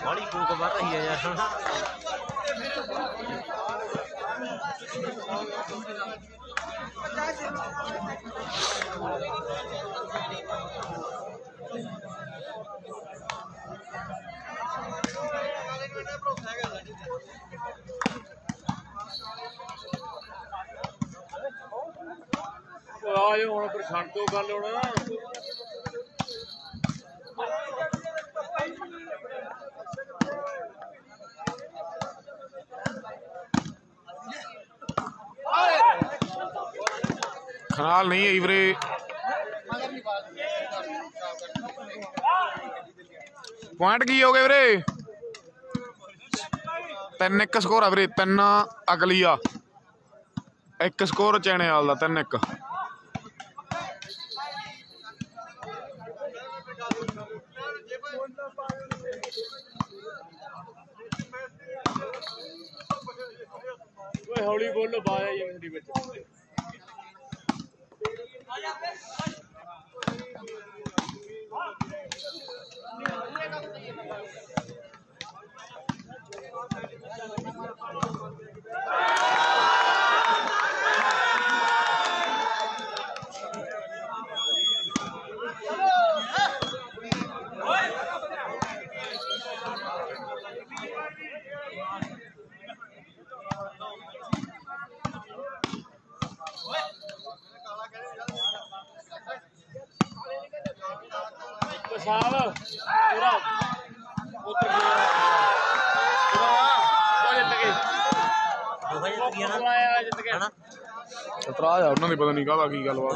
बड़ी फूक मार रही है यार। आज हुण फिर छड्ड दो गल हुण खनाल नहीं है वीरे पॉइंट की हो गए वीरे 3-1 स्कोर है वीरे 3 अगली आ 1 स्कोर चैने वाल का 3-1 हौली बोलो बाज आई मंडी में साल पूरा उतर गया इतराज है उन्होंने पता नहीं कहता की गलबात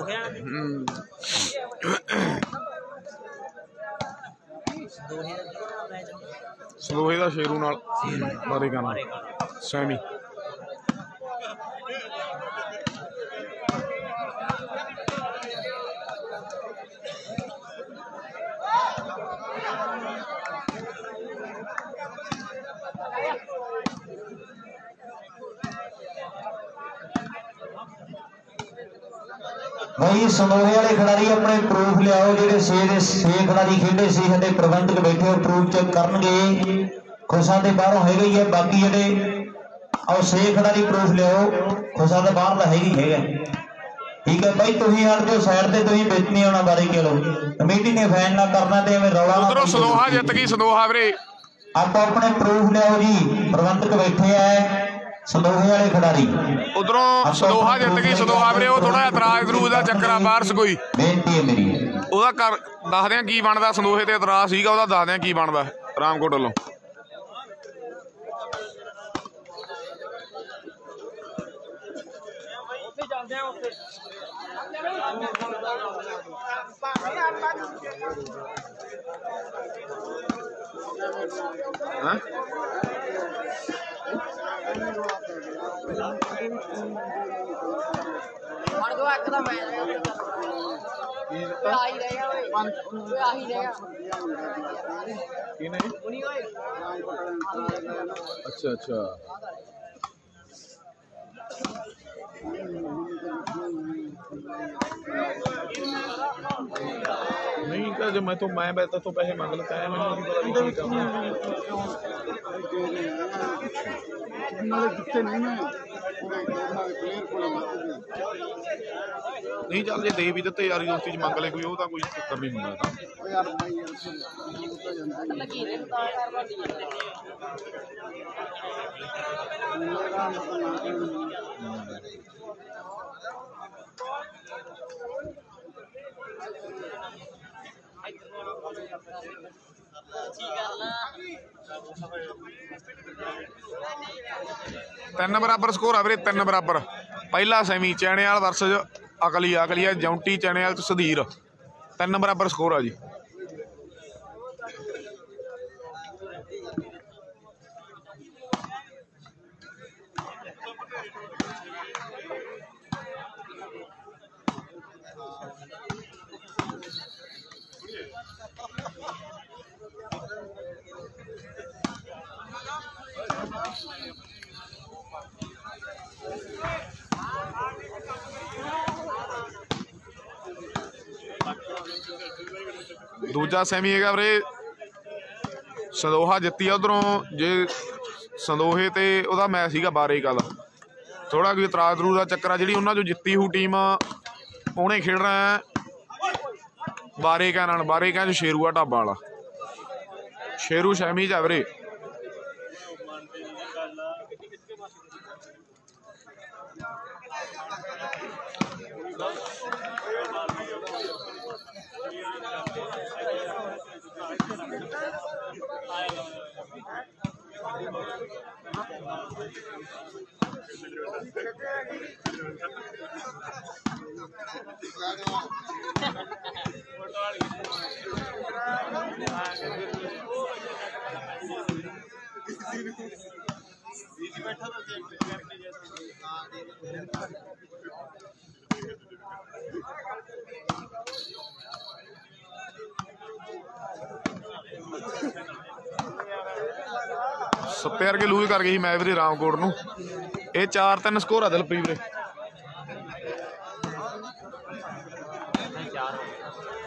सलोहे का शेरू नाल बारे गाना सैमी भाई समोहे वाले खिडारी अपने प्रूफ लियाओ जेडे 6 खिडारी खेडे सी साडे प्रबंधक बैठे हो प्रूफ चेक करनगे खुशा दे बाहरों हैगे ही है बाकी जेडे आओ 6 खिडारी प्रूफ लियाओ खुशा दे बाहर दा हैगी हैगा ठीक है भाई तुसीं हट जाओ साइड ते तुसीं विच नहीं आउणा बारी खेलो कमेटी ने फैन ना करना ते एवें रौला उधरों सदोहा जित गई सदोहा वीरे आप अपने प्रूफ लियाओ जी प्रबंधक बैठे है सदोहे वाले खिडारी उधरों सदोहा जित गई सदोहा वीरे वो थोड़ा इतराज दरूज का चक्कर आ बाहर कोई बेनती है मेरी ਉਹਦਾ ਕਰ ਦੱਸਦੇ ਆ ਕੀ ਬਣਦਾ ਸੰਦੋਹੇ ਤੇ ਇਤਰਾਜ਼ ਸੀਗਾ ਉਹਦਾ ਦੱਸਦੇ ਆ ਕੀ ਬਣਦਾ ਰਾਮਕੋਟ ਵੱਲੋਂ ਹਾਂ अच्छा अच्छा नहीं क्या जो मैं बैठता तो पैसे मांग लेता है मैंने नहीं चल जे दे भी दिते यारी दोस्ती च मंग ले कोई वो कोई चक्कर नहीं होंदा तीन बराबर स्कोर आ वीरे 3 बराबर पहला सैमी चैने वाल वर्सेस ਅਕਲੀਆ ਜੌਂਟੀ ਚਣੇ ਵਾਲ ਤੇ ਸੁਧੀਰ 3 ਬਰਾਬਰ ਸਕੋਰ ਆ ਜੀ। ਦੂਜਾ ਸੈਮੀ ਹੈਗਾ ਵੀਰੇ ਸੰਦੋਹਾ ਜਿੱਤੀ ਆ ਉਧਰੋਂ। ਜੇ ਸੰਦੋਹੇ ਤੇ ਉਹਦਾ ਮੈਚ ਸੀਗਾ ਬਾਰੇਕਾ ਦਾ, ਥੋੜਾ ਕੋਈ ਇਤਰਾਜ਼ ਤਰੂ ਦਾ ਚੱਕਰ ਆ। ਜਿਹੜੀ ਉਹਨਾਂ ਚੋਂ ਜਿੱਤੀ ਹੋਊ ਟੀਮ ਉਹਨੇ ਖੇਡਣਾ ਬਾਰੇਕਾ ਨਾਲ। ਬਾਰੇਕਾ 'ਚ ਸ਼ੇਰੂ ਆ ਢਾਬਾ ਵਾਲਾ। ਸ਼ੇਰੂ ਸੈਮੀ 'ਚ ਆ ਵੀਰੇ। ਸੱਪੇ ਵਰਗੇ ਲੂਜ਼ ਕਰ ਗਈ ਸੀ ਮੈਂ ਵੀਰੇ ਰਾਮਕੋਟ ਨੂੰ। ਇਹ 4-3 ਸਕੋਰ ਆ ਦਿਲਪ੍ਰੀਤ ਵੀਰੇ।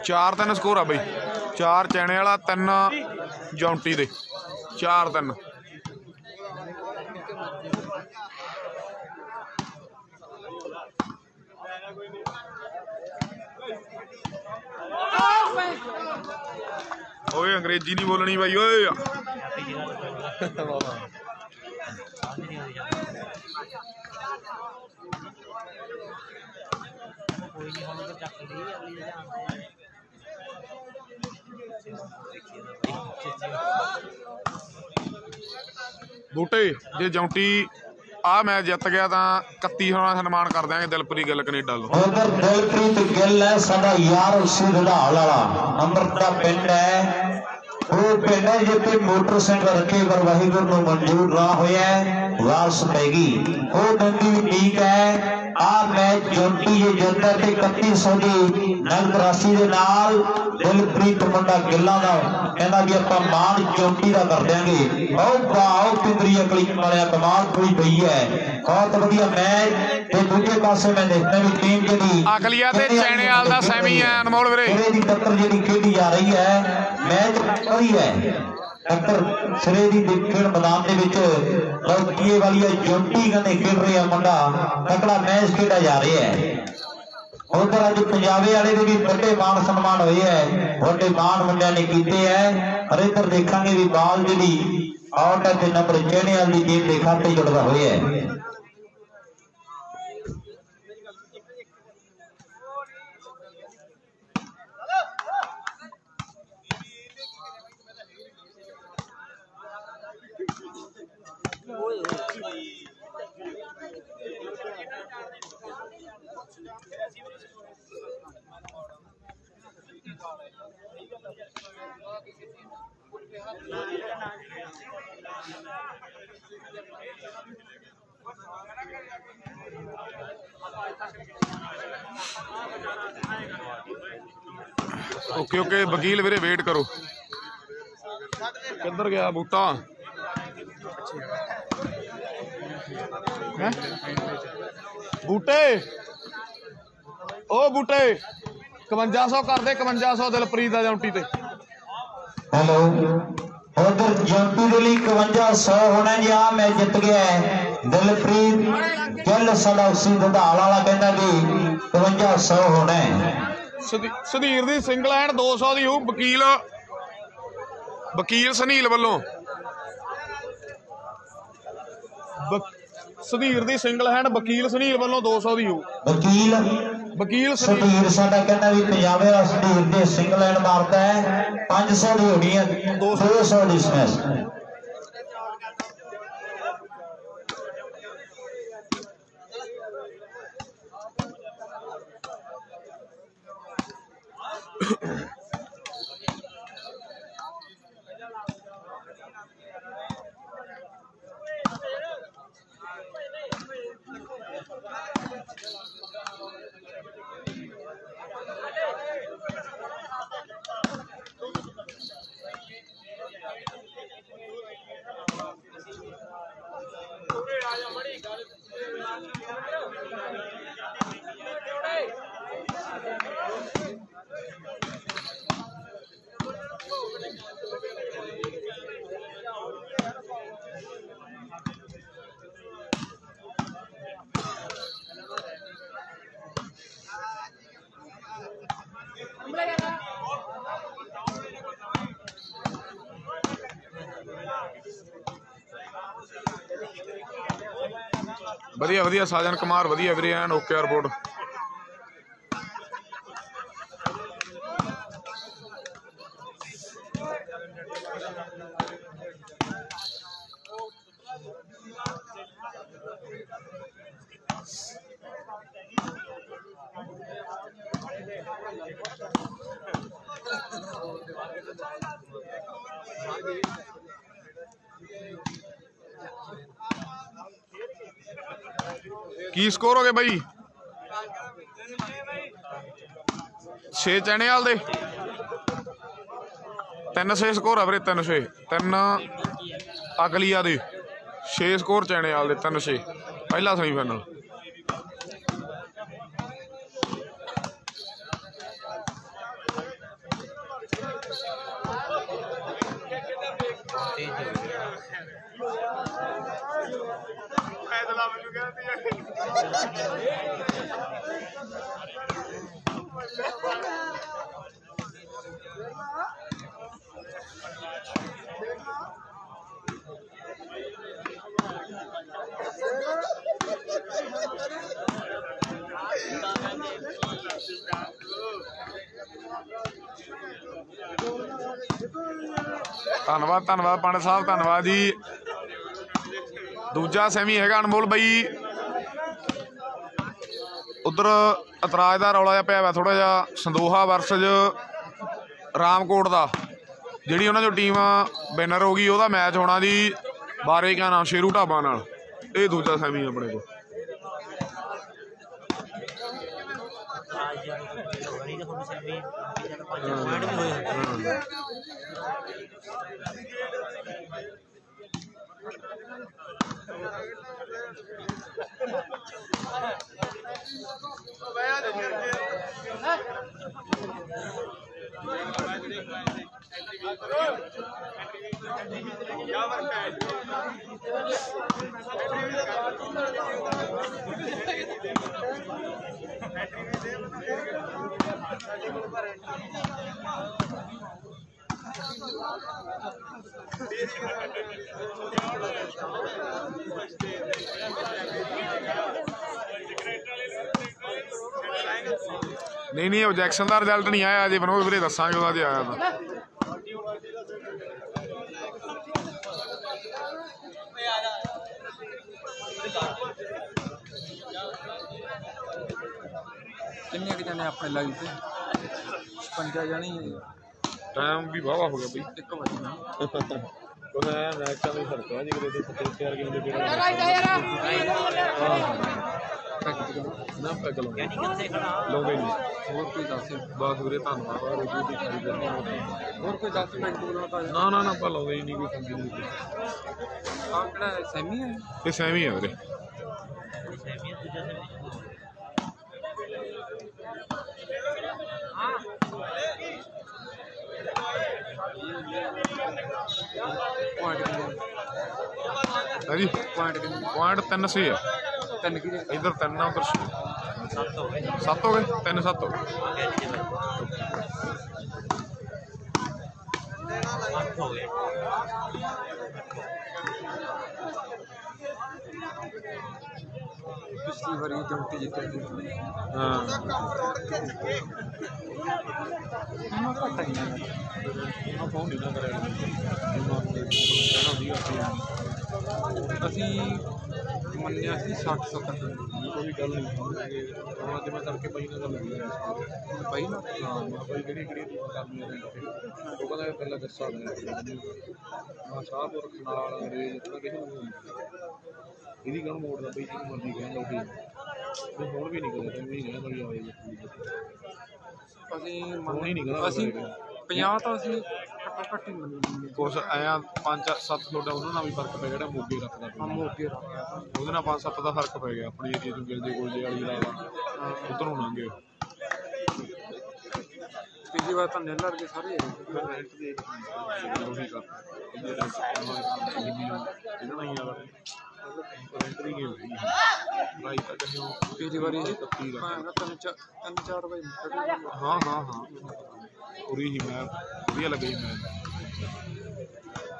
4-3 ਸਕੋਰ ਆ ਬਈ। 4 ਚੈਣੇ ਵਾਲਾ, 3 ਜੌਂਟੀ ਦੇ। 4-3 ਓਏ ਅੰਗਰੇਜ਼ੀ ਨਹੀਂ ਬੋਲਣੀ ਬਾਈ ਓਏ। ਬੂਟੇ ਜੇ ਜੌਂਟੀ ਆ ਮੈਚ ਜਿੱਤ ਗਿਆ ਤਾਂ 31 ਹੋਣਾ ਸਨਮਾਨ ਕਰ ਦਿਆਂਗੇ ਦਿਲਪ੍ਰੀਤ ਗਿੱਲ ਕੈਨੇਡਾ ਨੂੰ। ਉਧਰ ਦਿਲਪ੍ਰੀਤ ਗਿੱਲ ਹੈ ਸਾਡਾ ਯਾਰ ਸਿਰਧਾਲ ਵਾਲਾ ਅੰਮ੍ਰਿਤ ਦਾ ਪਿੰਡ ਹੈ। ਉਹ ਪਿੰਡ ਹੈ ਜਿੱਥੇ ਮੋਟਰਸਾਈਕਲ ਰੱਖੇ ਪਰ ਵਾਹਿਗੁਰੂ ਨੂੰ ਮਨਜ਼ੂਰ ਨਾ ਹੋਇਆ, ਵਾਰਸ ਪੈ ਗਈ। ਉਹ ਦੰਦੀ ਵੀ ਠੀਕ ਹੈ। ਆ ਮੈਚ ਜੌਂਟੀ ਜੇ ਜਿੱਤਦਾ ਤੇ 3100 ਦੀ ਨਗਦ ਰਾਸ਼ੀ ਦੇ ਨਾਲ ਦਿਲਪ੍ਰੀਤ ਮੁੰਡਾ ਗਿੱਲਾਂ ਦਾ ਕਹਿੰਦਾ ਵੀ ਆਪਾਂ ਮਾਣ ਜੌਂਟੀ ਦਾ ਕਰ ਦਿਆਂਗੇ। ਉਹ ਵਾਹ ਪਿੰਦਰੀ ਅਕਲੀ ਵਾਲਿਆ ਕਮਾਲ ਹੋਈ ਪਈ ਹੈ। ਬਹੁਤ ਵਧੀਆ ਮੈਚ। ਤੇ ਦੂਜੇ ਪਾਸੇ ਮੈਂ ਦੇਖਦਾ ਵੀ ਟੀਮ ਜਿਹੜੀ ਅਕਲੀਆ ਤੇ ਚੈਣੇਵਾਲ ਦਾ ਸੈਮੀ ਹੈ ਅਨਮੋਲ ਵੀਰੇ। ਇਹਦੀ ਟੱਕਰ ਜਿਹੜੀ ਖੇਡੀ ਜਾ ਰਹੀ ਹੈ ਮੈਚ ਉਹੀ ਹੈ। ਟੱਕਰ ਸਿਰੇ ਦੀ ਖੇਡ ਮੈਦਾਨ ਦੇ ਵਿੱਚ ਲੌਕੀਏ ਵਾਲੀ ਜੌਂਟੀ ਕਹਿੰਦੇ ਖੇਡ ਰਿਹਾ ਮੁੰਡਾ। ਤਕੜਾ ਮੈਚ ਖੇਡਿਆ ਜਾ ਰਿਹਾ ਹੈ। ਉਧਰ ਅੱਜ ਪੰਜਾਬੇ ਵਾਲੇ ਦੇ ਵੀ ਵੱਡੇ ਮਾਣ ਸਨਮਾਨ ਹੋਏ ਹੈ। ਵੱਡੇ ਮਾਣ ਮੁੰਡਿਆਂ ਨੇ ਕੀਤੇ ਹੈ। ਪਰ ਇੱਧਰ ਦੇਖਾਂਗੇ ਵੀ ਬਾਲ ਜਿਹੜੀ ਆਊਟ ਹੈ ਤੇ ਨੰਬਰ ਚੈਣੇਵਾਲ ਦੀ ਟੀਮ ਦੇ ਖਾਤੇ ਜੁੜਦਾ ਹੋਇਆ ਹੈ। ਓਕੇ ਓਕੇ ਵਕੀਲ ਵੀਰੇ ਵੇਟ ਕਰੋ। ਕਿੱਧਰ ਗਿਆ ਬੂਟਾ? ਬੂਟੇ ਉਹ ਬੂਟੇ 5100 ਕਰਦੇ 5100 ਦਿਲਪ੍ਰੀਤ ਦਾ ਜੌਂਟੀ ਤੇ। ਹੈਲੋ ਉਧਰ ਜੌਂਟੀ ਦੇ ਲਈ 5100 ਹੋਣਾ ਜੀ। ਆ ਮੈਂ ਜਿੱਤ ਗਿਆ ਦਿਲਪ੍ਰੀਤ ਗਿੱਲ ਸਾਡਾ ਉਸੇ ਧਾਲ ਵਾਲਾ ਕਹਿੰਦਾ ਵੀ 5100 ਹੋਣਾ। ਸੁਧੀਰ ਦੀ ਸਿੰਗਲ ਹੈਂਡ 200 ਦੀ ਹੋਊ। ਵਕੀਲ ਸੁਨੀਲ ਵੱਲੋਂ ਸੁਧੀਰ ਦੀ ਸਿੰਗਲ ਹੈਂਡ ਵਕੀਲ ਸੁਨੀਲ ਵੱਲੋਂ 200 ਦੀ ਹੋਊ। ਵਕੀਲ ਸੁਧੀਰ ਸਾਡਾ ਕਹਿੰਦਾ ਵੀ ਪੰਜਾਬੇ ਦਾ ਸੁਧੀਰ ਦੇ ਸਿੰਗਲ ਹੈਂਡ ਮਾਰਦਾ ਹੈ। 500 ਦੀ ਹੋਣੀ ਹੈ 200 ਦੀ ਸਮੈਸ਼। ਵਧੀਆ ਵਧੀਆ ਸਾਜਨ ਕੁਮਾਰ ਵਧੀਆ ਵੀਰੇ ਐਨ ਓਕੇ ਰਿਪੋਰਟ। ਕੀ ਸਕੋਰ ਹੋ ਗਏ ਬਾਈ? 6 ਚੈਣੇਵਾਲ ਦੇ 3-6 ਸਕੋਰ ਆ ਵੀਰੇ। 3-6 3 ਅਗਲੀਆ ਦੇ 6 ਸਕੋਰ ਚੈਣੇਵਾਲ ਦੇ 3-6 ਪਹਿਲਾ ਸੈਮੀਫਾਈਨਲ। ਧੰਨਵਾਦ ਧੰਨਵਾਦ ਪੰਡਤ ਸਾਹਿਬ, ਧੰਨਵਾਦ ਜੀ। ਦੂਜਾ ਸੈਮੀ ਹੈਗਾ ਅਨਮੋਲ ਬਾਈ। ਉਧਰ ਇਤਰਾਜ਼ ਦਾ ਰੌਲਾ ਜਿਹਾ ਪਿਆ ਵਾ ਥੋੜਾ ਜਿਹਾ, ਸੰਦੋਹਾ ਵਰਸਜ ਰਾਮਕੋਟ ਦਾ। ਜਿਹੜੀ ਉਹਨਾਂ ਚੋਂ ਟੀਮ ਵਿਨਰ ਹੋ ਗਈ ਉਹਦਾ ਮੈਚ ਹੋਣਾ ਜੀ ਬਾਰੇ ਕਿਆ ਨਾਮ ਸ਼ੇਰੂ ਢਾਬਾ ਨਾਲ। ਇਹ ਦੂਜਾ ਸੈਮੀ ਆਪਣੇ ਕੋਲ। नहीं नहीं ऑब्जेक्शन का रिजल्ट नहीं आया अजे बनोगे ਵੀਰੇ ਦੱਸਾਂਗੇ ਉਹਦਾ ਜੇ ਆਇਆ ਤਾਂ। किन्ने के जाने अपने लाइन पे 55 जाने टाइम भी वावा हो गया भाई। 1 बजना ਉਹ ਹੈ ਮੈਚ ਤਾਂ ਨਹੀਂ ਫਰਕ ਆ ਜੀ ਕਿਤੇ 70 ਕਿਲੋ ਦੇ ਨਾ ਪੈਗ ਲਾਉਂਦੇ ਯਾਨੀ ਕਿੱਥੇ ਖੜਾ ਲਾਉਂਦੇ ਨਹੀਂ। ਹੋਰ ਕੋਈ ਦੱਸ ਬਸ ਵੀਰੇ ਧੰਨਵਾਦ ਰੋਜੀ ਦੀ ਖਰੀਦਣੀ ਹੋਰ ਕੋਈ 10 ਮਿੰਟ ਬੋਲਣਾ ਨਾ ਨਾ ਨਾ ਆਪਾਂ ਲਾਉਂਦੇ ਹੀ ਨਹੀਂ ਕੋਈ ਸਮਝੀ ਨਹੀਂ। ਆ ਕਿਹੜਾ ਸੈਮੀ ਹੈ? ਇਹ ਸੈਮੀ ਹੈ ਵੀਰੇ। ਸੈਮੀ ਦੂਜਾ ਸੈਮੀ जी पॉइंट 3 से है। 3 की इधर 3 उधर 7 हो गए 3-7 हो गए। पिछली बार ये जमती जीते थे। हाँ फोन नहीं ना करे ਅਸੀਂ ਮੰਨਿਆ ਸੀ 60-70 ਕੋਈ ਗੱਲ ਨਹੀਂ ਹੁਣ ਅੱਜ ਮੈਂ ਤੜਕੇ ਬਾਈ ਨਾਲ ਗੱਲ ਹੋਈ ਬਾਈ ਨਾ ਹਾਂ ਮੈਂ ਬਾਈ ਕਿਹੜੀ ਟੀਮ ਕਰਨੀ ਹੈ ਉਹ ਕਹਿੰਦਾ ਪਹਿਲਾਂ ਦੱਸਾ ਮੈਂ ਸ਼ਾਹਪੁਰ ਨਾਲ ਅੰਗਰੇਜ਼ ਇਤਨਾ ਕਿਸੇ ਨੂੰ ਇਹਦੀ ਗੱਲ ਮੋੜਦਾ ਬਈ ਜਿਹਨੂੰ ਮਰਜ਼ੀ ਕਹਿੰਦਾ ਉਹ ਹੁਣ ਵੀ ਨਹੀਂ ਕਰਿਆ ਤੈਨੂੰ ਹੀ ਨਹੀਂ ਬੜੀ ਆਵੇ ਅਸੀਂ ਹੁਣ ਹੀ ਨਹੀਂ ਕਰਿਆ ਅਸੀਂ 50 ਤਾਂ ਅਸੀਂ ਘੱਟੋ ਘੱਟ ਹੀ ਮੰਨੀ ਕੁਛ ਐਂ 5-7 ਤੁਹਾਡਾ ਉਹਨਾਂ ਨਾਲ ਵੀ ਫਰਕ ਪੈ ਜਿਹੜਾ ਮੋਗੇ ਰੱਖਦਾ ਪਿਆ। ਮੋਗੇ ਰੱਖ ਉਹਦੇ ਨਾਲ 5-7 ਦਾ ਫਰਕ ਪੈ ਗਿਆ ਆਪਣੀ ਏਰੀਏ ਤੋਂ ਗਿਲਦੇ ਗੋਲਦੇ ਵਾਲੀ ਲਾ ਉਧਰੋਂ ਲੰਘੇ ਪਿਛਲੀ ਵਾਰ ਤਾਂ ਨੇਲਰ ਕੇ ਸਾਰੇ ਉਹੀ ਕਰ ਇਹਨਾਂ ਨਹੀਂ ਆ ਰੈਂਟ ਦੀ ਗੇਮ ਹੈਗੀ ਭਾਈ ਤਾਂ ਕਹੇ ਪਿਛਲੀ ਵਾਰੀ ਕੱਤੀ ਦਾ 3-4 ਵਜੇ ਹਾਂ ਪੂਰੀ ਹੀ ਮੈਂ ਵਧੀਆ ਲੱਗੀ ਮੈਂ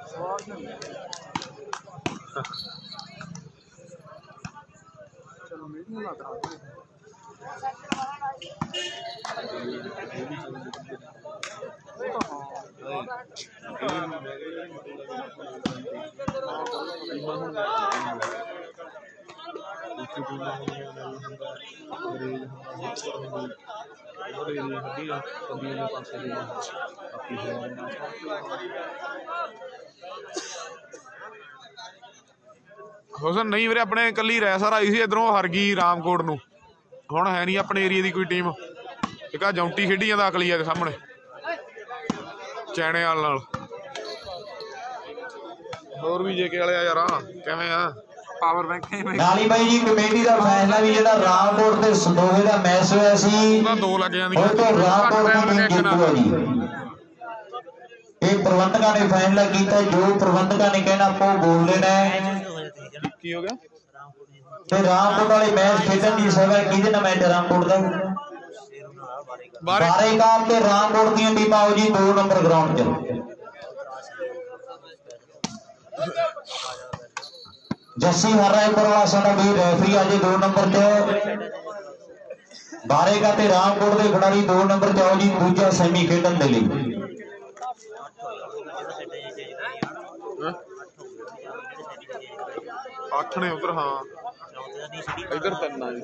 ਸਵਾਦ ਨਹੀਂ ਚਲੋ ਮੀਟਿੰਗ ਲਾ ਕਰਾਂਗੇ ਹੁਸਨ ਨਹੀਂ ਵੀਰੇ ਆਪਣੇ ਇਕੱਲੀ ਰੈਸਰ ਆਈ ਸੀ ਇਧਰੋਂ ਹਰ ਗਈ ਰਾਮਕੋਟ ਨੂੰ ਹੁਣ ਹੈ ਨਹੀਂ ਆਪਣੇ ਏਰੀਏ ਦੀ ਕੋਈ ਟੀਮ ਇੱਕ ਆ ਜੌਂਟੀ ਖੇਡੀ ਜਾਂਦਾ ਅਕਲੀਆ ਦੇ ਸਾਹਮਣੇ ਚੈਣੇ ਵਾਲ ਨਾਲ ਹੋਰ ਵੀ ਜੇਕੇ ਵਾਲੇ ਆ ਯਾਰ ਕਿਵੇਂ ਆ ਪਾਵਰ ਬੈਂਕ ਨਾਲੀ ਬਾਈ ਜੀ ਕਮੇਟੀ ਦਾ ਫੈਸਲਾ ਵੀ ਜਿਹੜਾ ਰਾਮਕੋਟ ਤੇ ਸੰਦੋਹੇ ਦਾ ਮੈਚ ਹੋਇਆ ਸੀ ਉਹਦਾ 2 ਲੱਗ ਜਾਂਦੀਆਂ ਉਹ ਤੋਂ ਰਾਮਕੋਟ ਦੀ ਟੀਮ ਜਿੱਤੂ ਹੈ ਜੀ ਇਹ ਪ੍ਰਬੰਧਕਾਂ ਨੇ ਫੈਸਲਾ ਕੀਤਾ ਜੋ ਪ੍ਰਬੰਧਕਾਂ ਨੇ ਕਹਿਣਾ ਆਪਾਂ ਬੋਲ ਲੈਣਾ ਕੀ ਹੋ ਗਿਆ ਤੇ ਰਾਮਕੋਟ ਵਾਲੇ ਮੈਚ ਖੇਡਣ ਦੀ ਸੇਵਾ ਕਿਹਦੇ ਨਾਲ ਮੈਚ ਰਾਮਕੋਟ ਦਾ ਬਾਰੇਕਾਲ ਤੇ ਰਾਮਕੋਟ ਦੀਆਂ ਟੀਮਾਂ ਆਓ ਜੀ 2 ਨੰਬਰ ਗਰਾਊਂਡ 'ਚ ਜੱਸੀ ਹਰਾਇਪੁਰ ਵਾਲਾ ਸਾਡਾ ਵੀ ਰੈਫਰੀ ਆ ਜੀ 2 ਨੰਬਰ 'ਚ ਬਾਰੇਕਾ ਤੇ ਰਾਮਕੋਟ ਦੇ ਖਿਡਾਰੀ 2 ਨੰਬਰ 'ਚ ਆਓ ਜੀ ਦੂਜਾ ਸੈਮੀ ਖੇਡਣ ਦੇ ਲਈ 8 ਨੇ ਉਧਰ ਹਾਂ ਇਧਰ 3 ਆ ਜੀ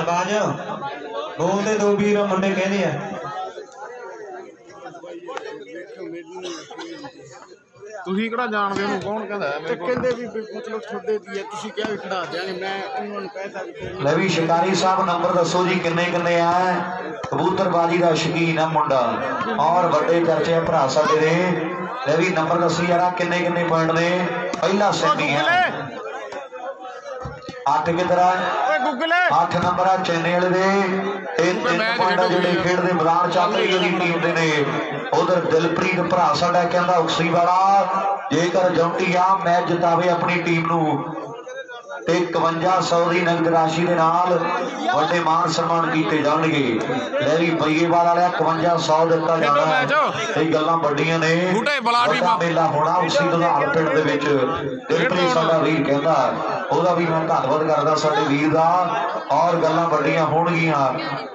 ਬਾਜ ਬੋਲਦੇ 2 ਵੀਰ ਮੁੰਡੇ ਕਹਿੰਦੇ ਆ ਤੁਸੀਂ ਕਿਹੜਾ ਜਾਣਦੇ ਹੋ ਕੌਣ ਕਹਿੰਦਾ ਕਹਿੰਦੇ ਵੀ ਮਤਲਬ ਤੁਹਾਡੇ ਦੀ ਹੈ ਤੁਸੀਂ ਕਿਹਾ ਵੀ ਖੜਾ ਦਿਆਂਗੇ ਮੈਂ ਉਹਨਾਂ ਨੂੰ ਕਹਿਤਾ ਵੀ ਲੈ ਵੀ ਸ਼ਿਕਾਰੀ ਸਾਹਿਬ ਨੰਬਰ ਦੱਸੋ ਜੀ ਕਿੰਨੇ ਕਿੰਨੇ ਆ ਕਬੂਤਰਬਾਜੀ ਦਾ ਸ਼ੌਕੀਨ ਆ ਮੁੰਡਾ ਔਰ ਵੱਡੇ ਚਰਚੇ ਭਰਾ ਸਾਡੇ ਦੇ ਲੈ ਵੀ ਨੰਬਰ ਦੱਸੋ ਯਾਰਾ ਕਿੰਨੇ ਕਿੰਨੇ ਪੁਆਇੰਟ ਨੇ ਪਹਿਲਾ ਸੈਮੀ ਹੈ 8 ਕਿਧਰ ਆ 8 ਨੰਬਰ ਆ ਚੈਨੇ ਵਾਲੇ ਦੇ ਇਹ 3 ਪੁਆਇੰਟ ਜਿਹੜੇ ਖੇਡਦੇ ਮੈਦਾਨ ਚੱਲ ਰਹੀ ਦੀ ਟੀਮ ਦੇ ਨੇ ਉਧਰ ਦਿਲਪ੍ਰੀਤ ਭਰਾ ਸਾਡਾ ਕਹਿੰਦਾ ਉਕਸੀ ਵਾਲਾ ਜੇਕਰ ਜੌਂਟੀ ਆ ਮੈਚ ਜਿਤਾਵੇ ਆਪਣੀ ਟੀਮ ਨੂੰ ਤੇ 5100 ਦੀ ਨਗਦ ਰਾਸ਼ੀ ਦੇ ਨਾਲ ਵੱਡੇ ਮਾਨ ਸਨਮਾਨ ਕੀਤੇ ਜਾਣਗੇ ਲੈ ਵੀ ਬਈਏਵਾਲ ਵਾਲਿਆ 5100 ਦਿੱਤਾ ਜਾਣਾ ਇਹ ਗੱਲਾਂ ਵੱਡੀਆਂ ਨੇ ਵੱਡਾ ਮੇਲਾ ਹੋਣਾ ਉਸੇ ਦੁਧਾਰ ਪਿੰਡ ਦੇ ਵਿੱਚ ਦਿਲਪ੍ਰੀਤ ਸਾਡਾ ਵੀਰ ਕਹਿੰਦਾ ਉਹਦਾ ਵੀ ਮੈਂ ਧੰਨਵਾਦ ਕਰਦਾ ਸਾਡੇ ਵੀਰ ਦਾ ਔਰ ਗੱਲਾਂ ਵੱਡੀਆਂ ਹੋਣਗੀਆਂ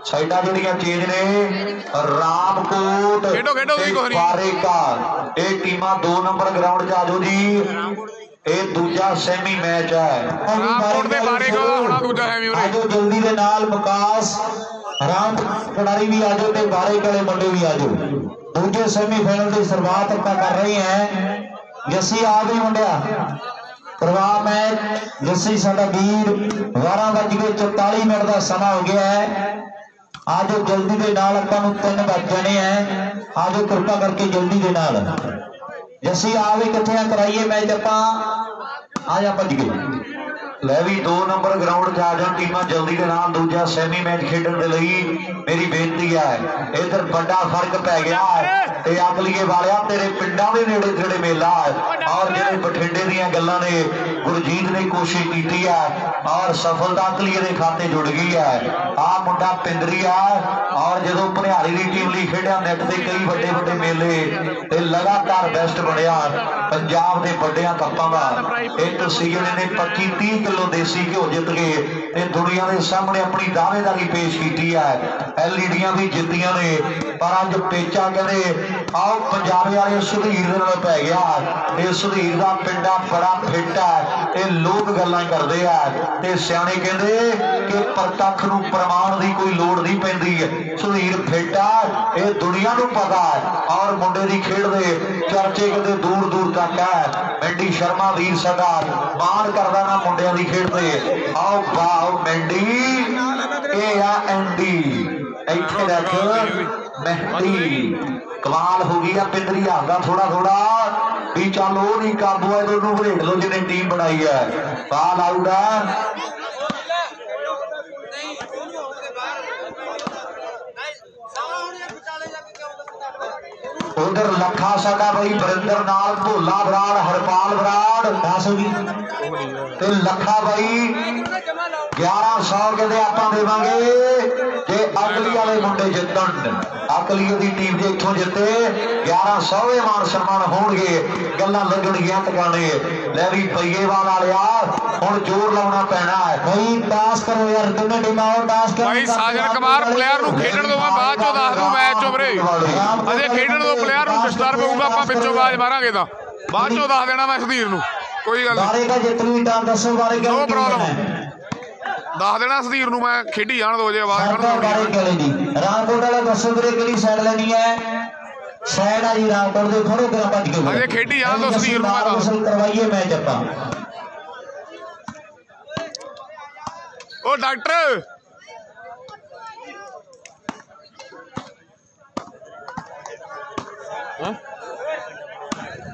ਸਾਈਡਾਂ ਜਿਹੜੀਆਂ ਚੇਂਜ ਨੇ ਰਾਮਕੋਟ ਤੇ ਬਾਰੇਕਾ ਇਹ ਟੀਮਾਂ 2 ਨੰਬਰ ਗਰਾਊਂਡ 'ਚ ਆਜੋ ਜੀ ਇਹ ਦੂਜਾ ਸੈਮੀ ਮੈਚ ਹੈ ਰਾਮਕੋਟ ਦੇ ਬਾਰੇਕਾ ਦਾ ਹੋਣਾ ਦੂਜਾ ਸੈਮੀ ਵੀਰੇ ਆਜੋ ਜਲਦੀ ਦੇ ਨਾਲ ਵਿਕਾਸ ਰਾਮ ਖਿਡਾਰੀ ਵੀ ਆਜੋ ਤੇ ਬਾਰੇਕਾ ਵਾਲੇ ਮੁੰਡੇ ਵੀ ਆਜੋ ਦੂਜੇ ਸੈਮੀ ਫਾਈਨਲ ਦੀ ਸ਼ੁਰੂਆਤ ਆਪਾਂ ਕਰ ਰਹੇ ਹਾਂ ਜੱਸੀ ਆ ਗਈ ਮੁੰਡਿਆ ਕਰਵਾ ਮੈਚ ਜੱਸੀ ਸਾਡਾ ਵੀਰ 12:44 ਮਿੰਟ ਦਾ ਸਮਾਂ ਹੋ ਗਿਆ ਹੈ ਆਜੋ ਜਲਦੀ ਦੇ ਨਾਲ ਆਪਾਂ ਨੂੰ 3 ਵੱਜ ਜਾਣੇ ਹੈ ਆਜੋ ਕਿਰਪਾ ਕਰਕੇ ਜਲਦੀ ਦੇ ਨਾਲ ਜੱਸੀ ਆਵੇ ਕਿੱਥੇ ਆ ਕਰਾਈਏ ਮੈਚ ਆਪਾਂ ਆ ਜਾ ਭੱਜ ਗਏ ਲੈ ਵੀ 2 ਨੰਬਰ ਗਰਾਊਂਡ 'ਚ ਆ ਜਾਣ ਟੀਮਾਂ ਜਲਦੀ ਦੇ ਨਾਲ ਦੂਜਾ ਸੈਮੀ ਮੈਚ ਖੇਡਣ ਦੇ ਲਈ ਮੇਰੀ ਬੇਨਤੀ ਹੈ ਇਧਰ ਵੱਡਾ ਫਰਕ ਪੈ ਗਿਆ ਤੇ ਅਗਲੀਏ ਵਾਲਿਆ ਤੇਰੇ ਪਿੰਡਾਂ ਦੇ ਨੇੜੇ ਜਿਹੜੇ ਮੇਲਾ ਔਰ ਜਿਹੜੇ ਬਠਿੰਡੇ ਦੀਆਂ ਗੱਲਾਂ ਨੇ गुरजीत ने कोशिश की है और सफलता अकलीए के खाते जुड़ गई है। आ मुंडा पिंदरी है और जो भनिहाली की टीम लिए खेडिया नैट से कई बड़े बड़े मेले ते लगातार बेस्ट बनया पंजाब के बड़िया कप्पां दा। एक सीजन ने 25-30 किलो देसी घ्यो जित के दुनिया के सामने अपनी दावेदारी पेश की है। LED भी जितियां ने पर अज पेचा कहते आओ पंजाबी वाले सुधीर पै गया। ये सुधीर का पिंडा बड़ा फिट है, ये लोग गल्लां करते हैं ते सियाणे कहते कि प्रतख नूं प्रमाण की कोई लोड़ नहीं पैंदी। सुधीर फिट है, ये दुनिया नूं पता है और मुंडे की खेड दे चर्चे कहते दूर दूर तक है। मैंडी शर्मा वीर साडा माण करदा ना मुंडियां दी खेड ते। आओ वाओ मैंडी ए आ एंडी इत्थे रख मेहंदी कमाल हो गई है। पिंडरी हारदा थोड़ा थोड़ा भी चल वो नहीं काबू है तो भरेट लो जिन्हें टीम बनाई है। बाल आउट है। उधर लखा साडा बई बरिंदर नाल भोला बराड़ हरपाल बराड़ 10 ते लखा बई 1100 कहते आप देवांगे जे अगली वाले मुंडे जितन। अगली की टीम जे इथों जिते 1100 मान सम्मान होणगे गल्लां लगणगियां टकाने। लै भी पईएवाल वालिया हुण जोर लाउणा पैना है भाई। टास करो यार दोनों टीमां और टास करो भाई। साजन कुमार प्लेयर नूं खेडण दो, मैं बाद चों दस दूं मैच चों वीरे अजे खेडण दो प्लेयर नूं डिस्टर्ब होऊगा आपां पिछों आवाज मारांगे तां बाद चों दस देना मैं सुधीर नूं कोई गल बारे का जितनी टाइम दसो बारे का नो प्रॉब्लम दस देना सुधीर नूं मैं खेडी जाण दो जे आवाज कढ। रामकोट वाला दसो वीरे किहड़ी साइड लेनी है। साइड आ जी रामकोट दे खड़ो करा भज के अजे खेडी जाण दो सुधीर नूं मैं वसल करवाइए मैच आपां। ओ डॉक्टर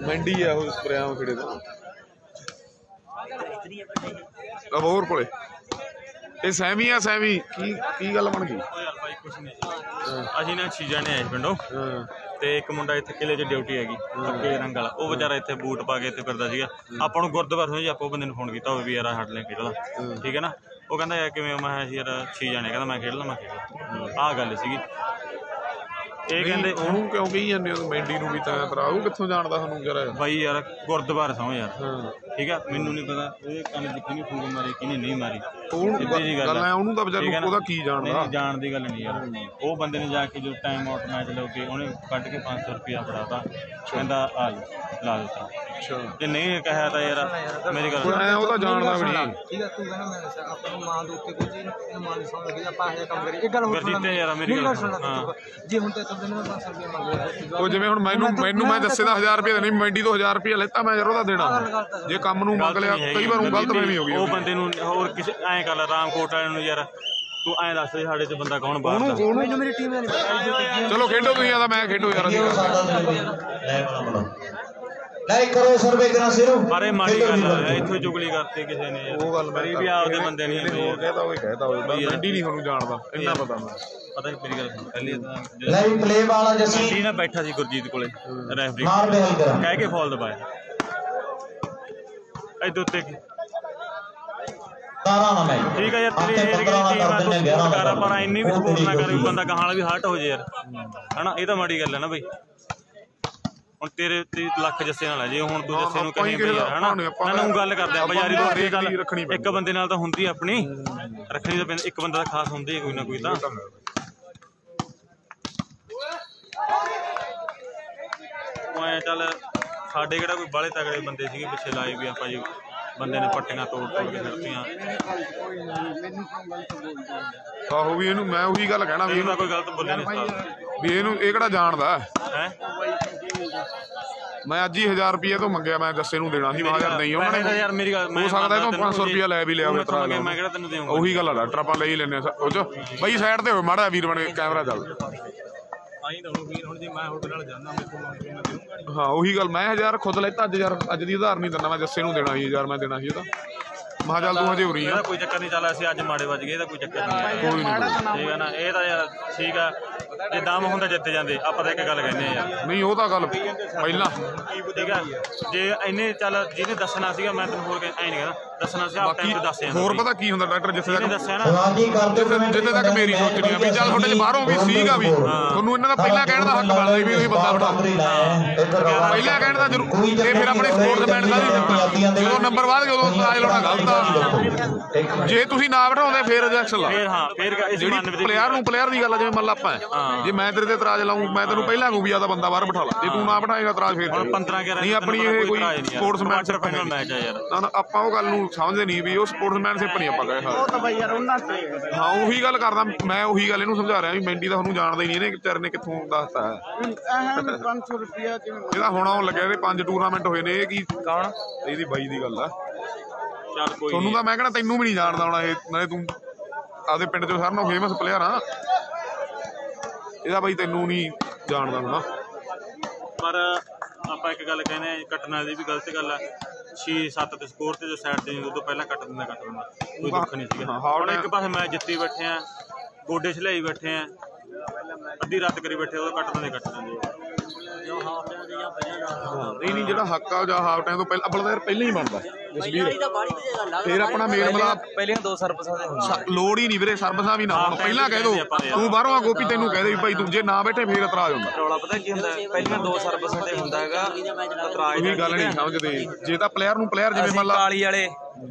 मंडी है उस प्रयाम खड़े तो अब और कोले ਇਹ ਸੈਮੀ ਆ ਸੈਮੀ ਕੀ ਗੱਲ ਬਣ ਗਈ ਯਾਰ ਭਾਈ ਕੁਛ ਨਹੀਂ ਅਸੀਂ ਨਾ 6 ਜਣੇ ਆਏ ਪਿੰਡੋਂ ਤੇ ਇੱਕ ਮੁੰਡਾ ਇੱਥੇ ਕਿਲੇ 'ਚ ਡਿਊਟੀ ਹੈਗੀ ਪੱਕੇ ਰੰਗ ਵਾਲਾ ਉਹ ਵਿਚਾਰਾ ਇੱਥੇ ਬੂਟ ਪਾ ਕੇ ਇੱਥੇ ਫਿਰਦਾ ਸੀਗਾ। ਆਪਾਂ ਨੂੰ ਗੁਰਦੁਆਰੇ ਤੋਂ ਆਪਾਂ ਉਹ ਬੰਦੇ ਨੂੰ ਫੋਨ ਕੀਤਾ ਹੋਵੇ ਵੀ ਯਾਰ ਹੱਟ ਲੈ ਖੇਡ ਲਾ ਠੀਕ ਹੈ ਨਾ। ਉਹ ਕਹਿੰਦਾ ਯਾਰ ਕਿਵੇਂ ਮੈਂ ਯਾਰ 6 ਜਣੇ ਕਹਿੰਦਾ ਮੈਂ ਖੇਡ ਲਾਂ ਆਹ ਗੱਲ ਸੀਗੀ। ਇਹ ਕਹਿੰਦੇ ਉਹਨੂੰ ਕਿਉਂ ਕਹੀ ਜਾਂਦੇ ਹੋ ਮੈਂਡੀ ਨੂੰ ਵੀ ਤਾਂ ਤਰਾ ਉਹ ਕਿੱਥੋਂ ਜਾਣਦਾ ਸਾਨੂੰ ਜਰਾ ਬਾਈ ਯਾਰ ਗੁਰਦੁਆਰੇ ਸੌਂ ਯਾਰ ਠੀਕ ਆ ਮੈਨੂੰ ਨਹੀਂ ਪਤਾ ਉਹਦੇ ਕੰਨ 'ਚ ਕਿਹਨੇ ਫੂਕ ਮਾਰੀ ਕਿਹਨੇ ਨਹੀਂ ਮਾਰੀ ਸਿੱਧੀ ਜੀ ਗੱਲ ਹੈ। ਉਹਨੂੰ ਤਾਂ ਵਿਚਾਰਾ ਉਹਦਾ ਕੀ ਜਾਣਦਾ ਜਾਣ ਦੀ ਗੱਲ ਨਹੀਂ ਯਾਰ। ਉਹ ਬੰਦੇ ਨੇ ਜਾ ਕੇ ਜੋ ਟਾਈਮ ਆਊਟ ਮੈਚ ਲਾ ਕੇ ਉਹਨੇ ਕੱਢ ਕੇ 500 ਰੁਪਇਆ ਫੜਾਤਾ ਕਹਿੰਦਾ ਆ ਲਾ ਦਿੱਤਾ। ਤੇ ਨਹੀਂ ਕਹਿਆ ਤਾਂ ਯਾਰ ਮੇਰੀ ਗੱਲ ਉਹ ਤਾਂ ਜਾਣਦਾ ਵੀ ਨਹੀਂ ਠੀਕ ਹੈ ਤੂੰ ਕਹਿੰਦਾ ਮੈਂ ਆਪਾਂ ਨੂੰ ਮਾਂ ਦੇ ਉੱਤੇ ਕੋਈ ਚੀਜ਼ ਮਾਂ ਦੀ ਸਮਝ ਗਈ ਆਪਾਂ ਇਹ ਕੰਮ ਕਰੀ ਇਹ ਗੱਲ ਹੋਰ ਜਿੱਤੇ ਯਾਰ ਮੇਰੀ ਗੱਲ ਜੇ ਹੁਣ ਤੇ ਤੰਦੇ ਨੇ 500 ਰੁਪਏ ਮੰਗਿਆ ਉਹ ਜਿਵੇਂ ਹੁਣ ਮੈਨੂੰ ਮੈਂ ਦੱਸੇ ਦਾ 1000 ਰੁਪਏ ਨਹੀਂ ਮੰਡੀ ਤੋਂ 1000 ਰੁਪਏ ਲੈਤਾ ਮੈਂ ਜ਼ਰੂਰ ਦੇਣਾ ਜੇ ਕੰਮ ਨੂੰ ਮੰਗ ਲਿਆ ਕਈ ਵਾਰ ਉਹ ਗਲਤ ਫਹਿਮੀ ਹੋ ਗਈ। ਉਹ ਬੰਦੇ ਨੂੰ ਹੋਰ ਕਿਸੇ ਐਂ ਕਰ ਰਾਮਕੋਟ ਵਾਲੇ ਨੂੰ ਯਾਰ ਤੂੰ ਐਂ ਦੱਸ ਦੇ ਸਾਡੇ 'ਚ ਬੰਦਾ ਕੌਣ ਬਾਹਰ ਦਾ। ਮੈਨੂੰ ਮੇਰੀ ਟੀਮ ਨਹੀਂ ਚਲੋ ਖੇਡੋ ਤੁਸੀਂ ਆਦਾ ਮੈਂ ਖੇਡੋ ਯਾਰ नहीं करो सर्वे करा सिरो ਪਰ ਇਹ ਮਾੜੀ ਗੱਲ ਹੈ ਇੱਥੋਂ ਚੁਗਲੀ ਕਰਤੇ ਕਿਸੇ ਨੇ ਯਾਰ। ਉਹ ਗੱਲ ਮੇਰੀ ਵੀ ਆਪਦੇ ਬੰਦੇ ਨਹੀਂ ਹੈ ਹੋਰ ਕਹਿਦਾ ਉਹ ਕਹਿਦਾ ਉਹ ਮੰਡੀ ਨਹੀਂ ਤੁਹਾਨੂੰ ਜਾਣਦਾ ਇੰਨਾ ਪਤਾ ਮੈਂ ਪਤਾ ਨਹੀਂ ਮੇਰੀ ਗੱਲ ਪਹਿਲੀ ਤਾਂ लाइव प्ले वाला जैसी ਮੰਡੀ ਨਾਲ ਬੈਠਾ ਸੀ ਗੁਰਜੀਤ ਕੋਲੇ ਰੈਫਰੀ मार दे हल करा ਕਹਿ ਕੇ ਫਾਲ ਦਬਾਇਆ ਇਹਦੇ ਉੱਤੇ तारा ना मैं ਠੀਕ ਹੈ ਯਾਰ ਤੇਰੀ ਇਹ ਟੀਮ ਆ ਤੂੰ ਸਪੋਰਟ ਕਰ ਪਰ ਇੰਨੀ ਵੀ ਸਪੋਰਟ ਨਾ ਕਰ ਵੀ ਬੰਦਾ ਗਾਹਾਂ ਵਾਲਾ ਵੀ ਹਰਟ ਹੋ ਜੇ ਯਾਰ ਹਨਾ। ਇਹ ਤਾਂ ਮਾੜੀ ਗੱਲ ਹੈ ਨਾ ਬਈ। ਹੁਣ ਤੇਰੇ ਲੱਖ ਜੱਸੇ ਨਾਲ ਹੈ ਜੇ ਹੁਣ ਤੂੰ ਜੱਸੇ ਨੂੰ ਕਹੀਂ ਬਈ ਯਾਰ ਹਨਾ ਨਾ ਗੱਲ ਕਰਦੇ ਆਪਾਂ ਯਾਰੀ ਦੋਸਤੀ ਗੱਲ ਇੱਕ ਬੰਦੇ ਨਾਲ ਤਾਂ ਹੁੰਦੀ ਆਪਣੀ ਰੱਖਣੀ ਤਾਂ ਪੈਂਦੀ ਇੱਕ ਬੰਦਾ ਤਾਂ ਖਾਸ ਹੁੰਦੀ ਕੋਈ ਨਾ ਕੋਈ ਤਾਂ। ਉਹ ਚੱਲ ਸਾਡੇ ਕਿਹੜਾ ਕੋਈ ਬਾਹਲੇ ਤਗੜੇ ਬੰਦੇ ਸੀਗੇ ਪਿੱਛੇ ਲਾਏ ਵੀ ਆਪਾਂ ਜੀ ਬੰਦੇ ਨੇ ਪੱਟੀਆਂ ਤੋੜ ਕੇ ਦਿੱਤੀਆਂ। ਆਹੋ ਵੀ ਇਹਨੂੰ ਮੈਂ ਉਹੀ ਗੱਲ ਕਹਿਣਾ ਵੀ ਇਹਨੂੰ ਕੋਈ ਗਲਤ ਬੋਲਿਆ ਨਹੀਂ ਵੀ ਇਹਨੂੰ ਇਹ ਕਿਹੜਾ ਜਾਣਦਾ ਹੈ। ਮੈਂ ਅੱਜ ਹੀ 1000 ਰੁਪਏ ਤੋਂ ਮੰਗਿਆ ਮੈਂ ਜੱਸੇ ਨੂੰ ਦੇਣਾ ਸੀ ਮੈਂ ਯਾਰ ਨਹੀਂ ਉਹਨਾਂ ਨੇ ਯਾਰ ਮੇਰੀ ਗੱਲ ਹੋ ਸਕਦਾ ਇਹ ਤੋਂ 500 ਰੁਪਏ ਲੈ ਵੀ ਲਿਆ ਹੋਵੇ ਤਰਾ ਮੈਂ ਕਿਹੜਾ ਤੈਨੂੰ ਦੇਵਾਂਗਾ ਉਹੀ ਗੱਲ ਆ ਡਾਕਟਰ ਆਪਾਂ ਲੈ ਹੀ ਲੈਨੇ ਆ ਉਹ ਚ ਬਈ ਸਾਈਡ ਤੇ ਹੋਵੇ ਮਾੜਾ ਵੀਰ ਬਣੇ ਕੈਮਰਾ ਚੱਲ ਆਈ ਤੁਹਾਨੂੰ ਵੀਰ ਹੁਣ ਜੇ ਮੈਂ ਤੁਹਾਡੇ ਨਾਲ ਜਾਂਦਾ ਮੈਂ ਤੁਹਾਨੂੰ ਮੈਂ ਦੇਵਾਂਗਾ। ਹਾਂ ਉਹੀ ਗੱਲ ਮੈਂ 1000 ਖੁਦ ਲੈਤਾ ਅੱਜ ਯਾਰ ਅੱਜ ਦੀ ਉਧਾਰ ਨਹੀਂ ਦਿੰਦਾ ਮੈਂ ਜੱਸੇ ਨੂੰ ਦੇਣਾ ਸੀ 1000 ਮੈਂ ਦੇਣਾ ਸੀ ਉਹਦਾ ਮਾ ਚੱਲ ਤੂੰ ਹਜੇ ਉਰੀ ਆ ਇਹਦਾ ਕੋਈ ਚੱਕਰ ਨਹੀਂ, ਚੱਲ ਅਸੀਂ ਅੱਜ ਮਾੜੇ ਵੱਜ ਗਏ, ਇਹਦਾ ਕੋਈ ਚੱਕਰ ਨਹੀਂ। ਠੀਕ ਹੈ ਨਾ, ਇਹ ਤਾਂ ਯਾਰ ਠੀਕ ਆ, ਜੇ ਦਮ ਹੁੰਦਾ ਜਿੱਤ ਜਾਂਦੇ। ਆਪਾਂ ਤਾਂ ਇੱਕ ਗੱਲ ਕਹਿੰਦੇ ਆ ਯਾਰ, ਨਹੀਂ ਉਹ ਤਾਂ ਗੱਲ ਪਹਿਲਾਂ ਠੀਕ ਆ। ਜੇ ਇੰਨੇ ਚੱਲ ਜਿਹਨੇ ਦੱਸਣਾ ਸੀਗਾ, ਮੈਂ ਤੈਨੂੰ ਹੋਰ ਐਂ ਨਹੀਂ ਕਹਿੰਦਾ, ਦੱਸਣਾ ਸੀ ਆਪ ਟਾਈਮ ਤੇ ਦੱਸ ਜਾਂਦਾ। ਹੋਰ ਪਤਾ ਕੀ ਹੁੰਦਾ ਡਾਕਟਰ, ਜਿੱਥੇ ਤੱਕ ਦੱਸਿਆ ਨਾ, ਜਿੱਥੇ ਤੱਕ ਮੇਰੀ ਸੋਚਣੀ ਆ ਵੀ ਚੱਲ ਤੁਹਾਡੇ ਚ ਬਾਹਰੋਂ ਵੀ ਸੀਗਾ ਵੀ, ਤੁਹਾਨੂੰ ਇਹਨਾਂ ਦਾ ਪਹਿਲਾਂ ਕਹਿਣ ਦਾ ਹੱਕ ਬਣਦਾ ਵੀ ਤੁਸੀਂ ਬੰਦਾ ਬਿਠਾ ਪਹਿਲਾਂ ਕਹਿਣ ਦਾ ਜ਼ਰੂਰ। ਇਹ ਫਿਰ ਆਪਣੇ ਸਪੋਰਟਸਮੈਨ ਦਾ ਵੀ ਜਦੋਂ ਨੰਬਰ ਬਾਅਦ ਜਦੋਂ ਤਾਜ ਲਾਉਣਾ ਗਲਤ ਆ। ਜੇ ਤੁਸੀਂ ਨਾ ਬਿਠਾਉਂਦੇ ਫਿਰ ਰਿਜੈਕਸ਼ਨ ਲਾ, ਫਿਰ ਹਾਂ ਫਿਰ ਜਿਹੜੀ ਪਲੇਅਰ ਦੀ ਗੱਲ ਆ, ਜਿਵੇਂ ਮੰਨ ਲਾ ਆਪਾਂ ਜੇ ਮੈਂ ਤੇਰੇ ਤੇ ਇਤਰਾਜ਼ ਲਾऊं, ਮੈਂ ਤੈਨੂੰ ਪਹਿਲਾਂ ਕਹੂੰ ਵੀ ਆ ਤਾਂ ਬੰਦਾ ਬਾਹਰ ਬਿਠਾ ਲਾ। ਜੇ ਤੂੰ ਨਾ ਬਿਠਾਏਗਾ ਇਤਰਾਜ਼ ਫਿਰ 15-11 ਨਹੀਂ। ਆਪਣੀ ਇਹ ਕੋਈ ਸਪੋਰਟਸਮੈਨ ਫਾਈਨਲ ਮੈਚ ਆ ਯਾਰ, ਆਪਾਂ ਉਹ ਗੱਲ ਨੂੰ ਸਮਝਦੇ ਨਹੀਂ ਵੀ ਉਹ ਸਪੋਰਟਸਮੈਨਸ਼ਿਪ ਨਹੀਂ ਆਪਾਂ ਕਹੇ। ਉਹ ਤਾਂ ਬਾਈ ਯਾਰ ਉਹਨਾਂ ਤੇ ਹਾਂ ਉਹੀ ਗੱਲ ਕਰਦਾ ਮੈਂ, ਉਹੀ ਗੱਲ ਇਹਨੂੰ ਸਮਝਾ ਰਿਹਾ ਵੀ ਮੈਂਡੀ ਤਾਂ ਤੁਹਾਨੂੰ ਜਾਣਦਾ ਹੀ ਨਹੀਂ, ਇਹਨੇ ਵਿਚਾਰੇ ਨੇ ਕਿੱਥੋਂ ਦੱਸਤਾ ਹੈ। 500 ਰੁਪਇਆ ਜਿਵੇਂ ਇਹਦਾ ਹੁਣ ਆਉਣ ਲੱਗਿਆ ਇਹਦੇ 5 ਟੂਰਨਾਮੈਂਟ ਹੋਏ ਨੇ। ਇਹ ਕੀ ਕੌਣ ਇਹਦੀ ਬਾਈ ਦੀ ਗੱਲ ਆ। ਚੱਲ ਕੋਈ ਤੁਹਾਨੂੰ ਤਾਂ ਮੈਂ ਕਹਿੰਦਾ ਤੈਨੂੰ ਵੀ ਨਹੀਂ ਜਾਣਦਾ ਹੋਣਾ ਇਹ, ਨਾਲੇ ਤੂੰ ਆਪਦੇ ਪਿੰਡ 'ਚ ਸਾਰਿਆਂ ਨਾਲੋਂ ਫੇਮਸ ਪਲੇਅਰ ਆ। ਇਹਦਾ ਬਾਈ ਤੈਨੂੰ ਨਹੀਂ ਜਾਣਦਾ ਹੋਣਾ। ਪਰ ਆਪਾਂ ਇੱਕ ਗੱਲ ਕਹਿੰਦੇ ਆ, ਕੱਟਣ ਵਾਲੀ ਵੀ ਗਲਤ ਗੱਲ ਆ। 6-7 ਤੇ ਸਕੋਰ ਤੇ ਜੋ ਸਾਈਡ ਤੇ ਉਦੋਂ ਪਹਿਲਾਂ ਕੱਟ ਦਿੰਦਾ ਕੋਈ ਦੁੱਖ ਨਹੀਂ ਸੀਗਾ। ਹੁਣ ਇੱਕ ਪਾਸੇ ਮੈਚ ਜਿੱਤੀ ਬੈਠੇ ਆ, ਗੋਡੇ ਛਲਾਈ ਬੈਠੇ ਆ, ਅੱਧੀ ਰਾਤ ਕਰੀ ਬੈਠੇ, ਉਦੋਂ ਕੱਟ ਦਿੰਦੇ ਨਹੀਂ ਜਿਹੜਾ ਹੱਕ ਆ ਜਾਂ ਹਾਫ ਟਾਈਮ ਤੋਂ ਪਹਿਲਾਂ ਅੱਬਲ ਤਾਂ ਯਾਰ ਪਹਿਲਾਂ ਹੀ ਬਣਦਾ ਜਸਵੀਰ। ਫਿਰ ਆਪਣਾ ਮੇਲ ਮਿਲਾ ਪਹਿਲੀਆਂ 2 ਸਰਵਿਸਾਂ ਦੇ ਹੁੰਦੇ, ਲੋੜ ਹੀ ਨਹੀਂ ਵੀਰੇ ਸਰਵਿਸਾਂ ਵੀ ਨਾ ਹੋਣ। ਪਹਿਲਾਂ ਕਹਿ ਦੋ ਤੂੰ ਬਾਹਰੋਂ ਆ ਗੋਪੀ, ਤੈਨੂੰ ਕਹਿ ਦੇ ਵੀ ਭਾਈ ਤੂੰ ਜੇ ਨਾ ਬੈਠੇ ਫੇਰ ਇਤਰਾਜ਼ ਹੁੰਦਾ। ਰੌਲਾ ਪਤਾ ਕੀ ਹੁੰਦਾ, ਪਹਿਲੀਆਂ 2 ਸਰਵਿਸਾਂ ਤੇ ਹੁੰਦਾ ਹੈਗਾ ਇਤਰਾਜ਼। ਇਹ ਗੱਲ ਨਹੀਂ ਸਮਝਦੇ। ਜੇ ਤਾਂ ਪਲੇਅਰ ਨੂੰ ਪਲੇਅਰ ਜਿਵੇਂ ਮੰਨ ਲਾ ਕਾਲੀ ਵਾਲੇ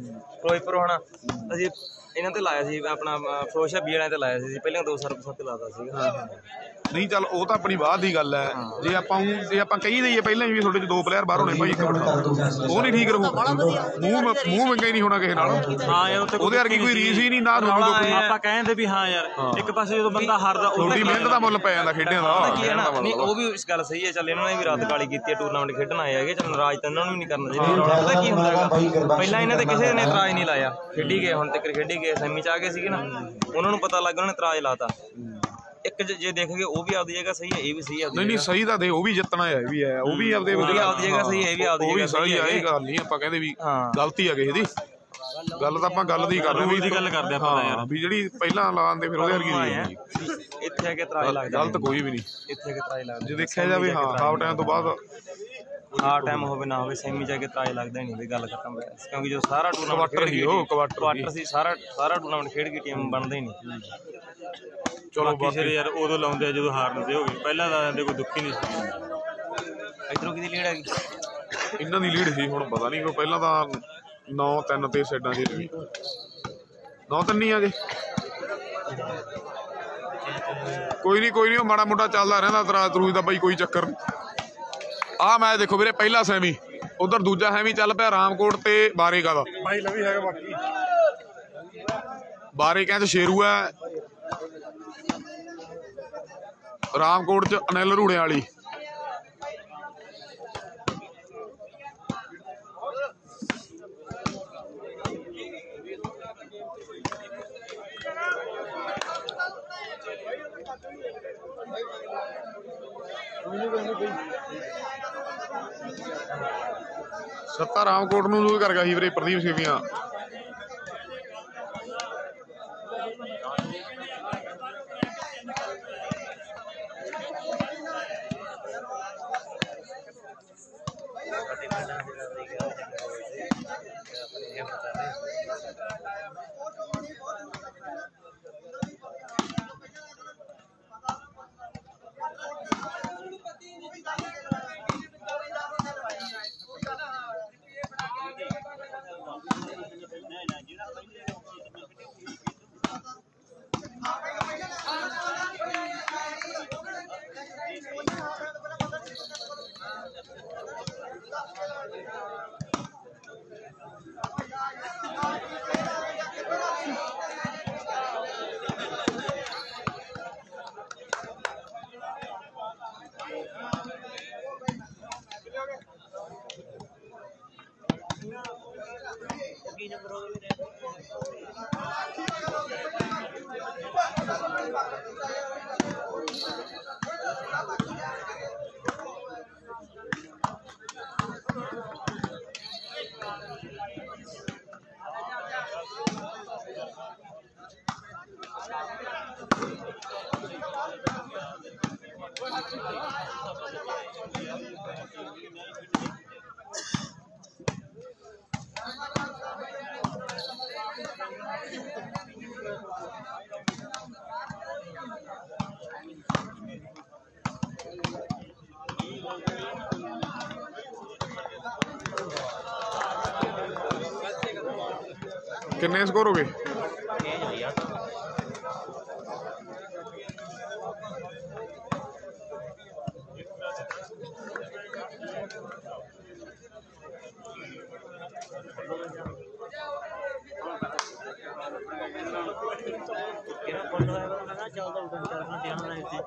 ਫਿਰੋਜ਼ਪੁਰ ਹੋਣਾ, ਅਸੀਂ ਇਹਨਾਂ ਤੇ ਲਾਇਆ ਸੀ, ਆਪਣਾ ਫਰੋਸ਼ਾ ਬੀ ਵਾਲਿਆਂ ਤੇ ਲਾਇਆ ਸੀ, ਪਹਿਲਾਂ 2 ਸਰਵਿਸਾਂ ਤੇ ਲਾਤਾ ਸੀਗਾ। ਨਹੀਂ ਚੱਲ ਉਹ ਤਾਂ ਆਪਣੀ ਬਾਅਦ ਦੀ ਗੱਲ ਹੈ। ਜੇ ਆਪਾਂ ਕਹੀ ਦਈਏ ਪਹਿਲਾਂ ਵੀ ਤੁਹਾਡੇ ਚ 2 ਪਲੇਅਰ ਬਾਹਰੋਂ ਨੇ ਭਾਈ, ਇੱਕ ਉਹ ਨਹੀਂ ਠੀਕ ਰਹੂ। ਮੂੰਹ ਮੰਗਾ ਹੀ ਨਹੀਂ ਹੋਣਾ ਕਿਸੇ ਨਾਲ। ਹਾਂ ਯਾਰ ਉੱਥੇ ਉਹਦੇ ਵਰਗੀ ਕੋਈ ਰੀਸ ਹੀ ਨਹੀਂ ਨਾ। ਆਪਾਂ ਕਹਿੰਦੇ ਵੀ ਹਾਂ ਯਾਰ, ਇੱਕ ਪਾਸੇ ਜਦੋਂ ਬੰਦਾ ਹਾਰਦਾ ਤੁਹਾਡੀ ਮਿਹਨਤ ਦਾ ਮੁੱਲ ਪੈ ਜਾਂਦਾ ਖੇਡਿਆਂ ਦਾ। ਨਹੀਂ ਉਹ ਵੀ ਇਸ ਗੱਲ ਸਹੀ ਹੈ, ਚੱਲ ਇਹਨਾਂ ਨੇ ਵੀ ਰਾਤ ਕਾਲੀ ਕੀਤੀ ਹੈ, ਟੂਰਨਾਮੈਂਟ ਖੇਡਣ ਆਏ ਹੈਗੇ, ਚੱਲ ਨਾਰਾਜ਼ ਤਾਂ ਇਹਨਾਂ ਨੂੰ ਵੀ ਨਹੀਂ ਕਰਨਾ ਚਾਹੀਦਾ। ਰੌਲਾ ਪਤਾ ਕੀ ਹੁੰਦਾ ਹੈਗਾ, ਪਹਿਲਾਂ ਇਹਨਾਂ ਤੇ ਕਿਸੇ ਨੇ ਇਤਰਾਜ਼ ਨਹੀਂ ਲਾਇਆ, ਖੇਡੀ ਗਏ, ਹੁਣ ਤੱਕ ਖੇਡੀ ਗਏ, ਸੈਮੀ ਚ ਆ ਗਏ ਸੀਗੇ ਨਾ, ਉਹਨਾਂ ਨੂੰ ਪਤਾ ਲੱਗ, ਉਹਨਾਂ ਨੇ ਇਤਰਾਜ਼ ਲਾਤਾ। ਇੱਕ ਜੇ ਦੇਖ ਗਏ ਉਹ ਵੀ ਆਪਦੀ ਜਗ੍ਹਾ ਸਹੀ ਹੈ, ਇਹ ਵੀ ਸਹੀ ਹੈ। ਨਹੀਂ ਸਹੀ ਤਾਂ ਦੇ, ਉਹ ਵੀ ਜਿੱਤਣਾ ਹੈ, ਇਹ ਵੀ ਹੈ, ਉਹ ਵੀ ਆਪਦੀ ਜਗ੍ਹਾ ਸਹੀ ਹੈ, ਇਹ ਵੀ ਆਪਦੀ ਜਗ੍ਹਾ ਸਹੀ ਹੈ। ਇਹ ਗੱਲ ਨਹੀਂ ਆਪਾਂ ਕਹਿੰਦੇ ਵੀ ਗਲਤੀ ਆ ਕਿਸੇ ਦੀ, ਗੱਲ ਤਾਂ ਆਪਾਂ ਗੱਲ ਦੀ ਕਰ ਰਹੇ ਦੀ ਗੱਲ ਕਰਦੇ ਆਪਾਂ ਯਾਰ, ਵੀ ਜਿਹੜੀ ਪਹਿਲਾਂ ਲਾਉਂਦੇ ਫਿਰ ਉਹਦੇ ਵਰਗੀ ਨਹੀਂ। ਇੱਥੇ ਆ ਕੇ ਇਤਰਾਜ਼ ਲੱਗਦਾ, ਗਲਤ ਕੋਈ ਵੀ ਨਹੀਂ ਇੱਥੇ ਆ ਕੇ ਇਤਰਾਜ਼ ਲੱਗਦਾ। ਜੇ ਦੇਖਿਆ ਜਾਵੇ ਹਾਂ ਹਾਫ ਟਾਈਮ ਤੋਂ ਬਾਅਦ ਹਾਫ ਟਾਈਮ ਹੋਵੇ ਨਾ ਹੋਵੇ, ਸੈਮੀ ਜਾ ਕੇ ਇਤਰਾਜ਼ ਲੱਗਦਾ ਹੀ ਨਹੀਂ ਵੀ ਗੱਲ ਖਤਮ ਹੈ, ਕਿਉਂਕਿ ਜੋ ਸਾਰਾ ਟੂਰਨਾਮੈਂਟ ਕੁਆਟਰ ਸੀ, ਸਾਰਾ ਟੂਰਨਾਮੈਂਟ ਖੇਡ ਕੇ ਟੀਮ ਬਣਦਾ ਹੀ ਨਹੀਂ। ਚਲੋ ਬਾਕੀ ਯਾਰ ਉਦੋਂ ਲਾਉਂਦੇ ਆ ਜਦੋਂ ਹਾਰਨ ਦੇ ਹੋ ਗਏ, ਪਹਿਲਾਂ ਦਾ ਜਾਂਦੇ ਕੋਈ ਦੁੱਖ ਹੀ ਨਹੀਂ ਸੀ। ਇੱਧਰੋਂ ਕਿਹਦੀ ਲੀਡ ਹੈਗੀ? ਇਹਨਾਂ ਦੀ ਲੀਡ ਸੀ, ਹੁਣ ਪਤਾ ਨਹੀਂ ਕੋਈ ਪਹਿਲਾਂ ਤਾਂ 9-3 ਤੇ ਸਾਈਡਾਂ ਦੀ ਰਹੀ, 9-3 ਹੀ ਆ ਜੇ। ਕੋਈ ਨਹੀਂ ਉਹ ਮਾੜਾ ਮੋਟਾ ਚੱਲਦਾ ਰਹਿੰਦਾ ਇਤਰਾਜ਼ ਤਰੂਜ ਦਾ ਬਾਈ, ਕੋਈ ਚੱਕਰ ਨਹੀਂ। ਆਹ ਮੈਚ ਦੇਖੋ ਵੀਰੇ, ਪਹਿਲਾ ਸੈਮੀ, ਉਧਰ ਦੂਜਾ ਸੈਮੀ ਚੱਲ ਪਿਆ ਰਾਮਕੋਟ ਤੇ ਬਾਰੇਗਾ ਦਾ। ਬਾਈ ਲਵੀ ਹੈਗਾ ਬਾਕੀ ਬਾਰੇਗਾ ਚ ਸ਼ੇਰੂ ਹੈ, ਰਾਮਕੋਟ ਚ ਅਨਿਲ ਰੂੜੇ ਵਾਲੀ। ਸੱਤਾ ਰਾਮਕੋਟ ਨੂੰ ਜੋ ਕਰ ਗਿਆ ਸੀ ਵੀਰੇ ਪ੍ਰਦੀਪ ਸੇਵੀਆਂ। किन्ने स्कोर हो गए?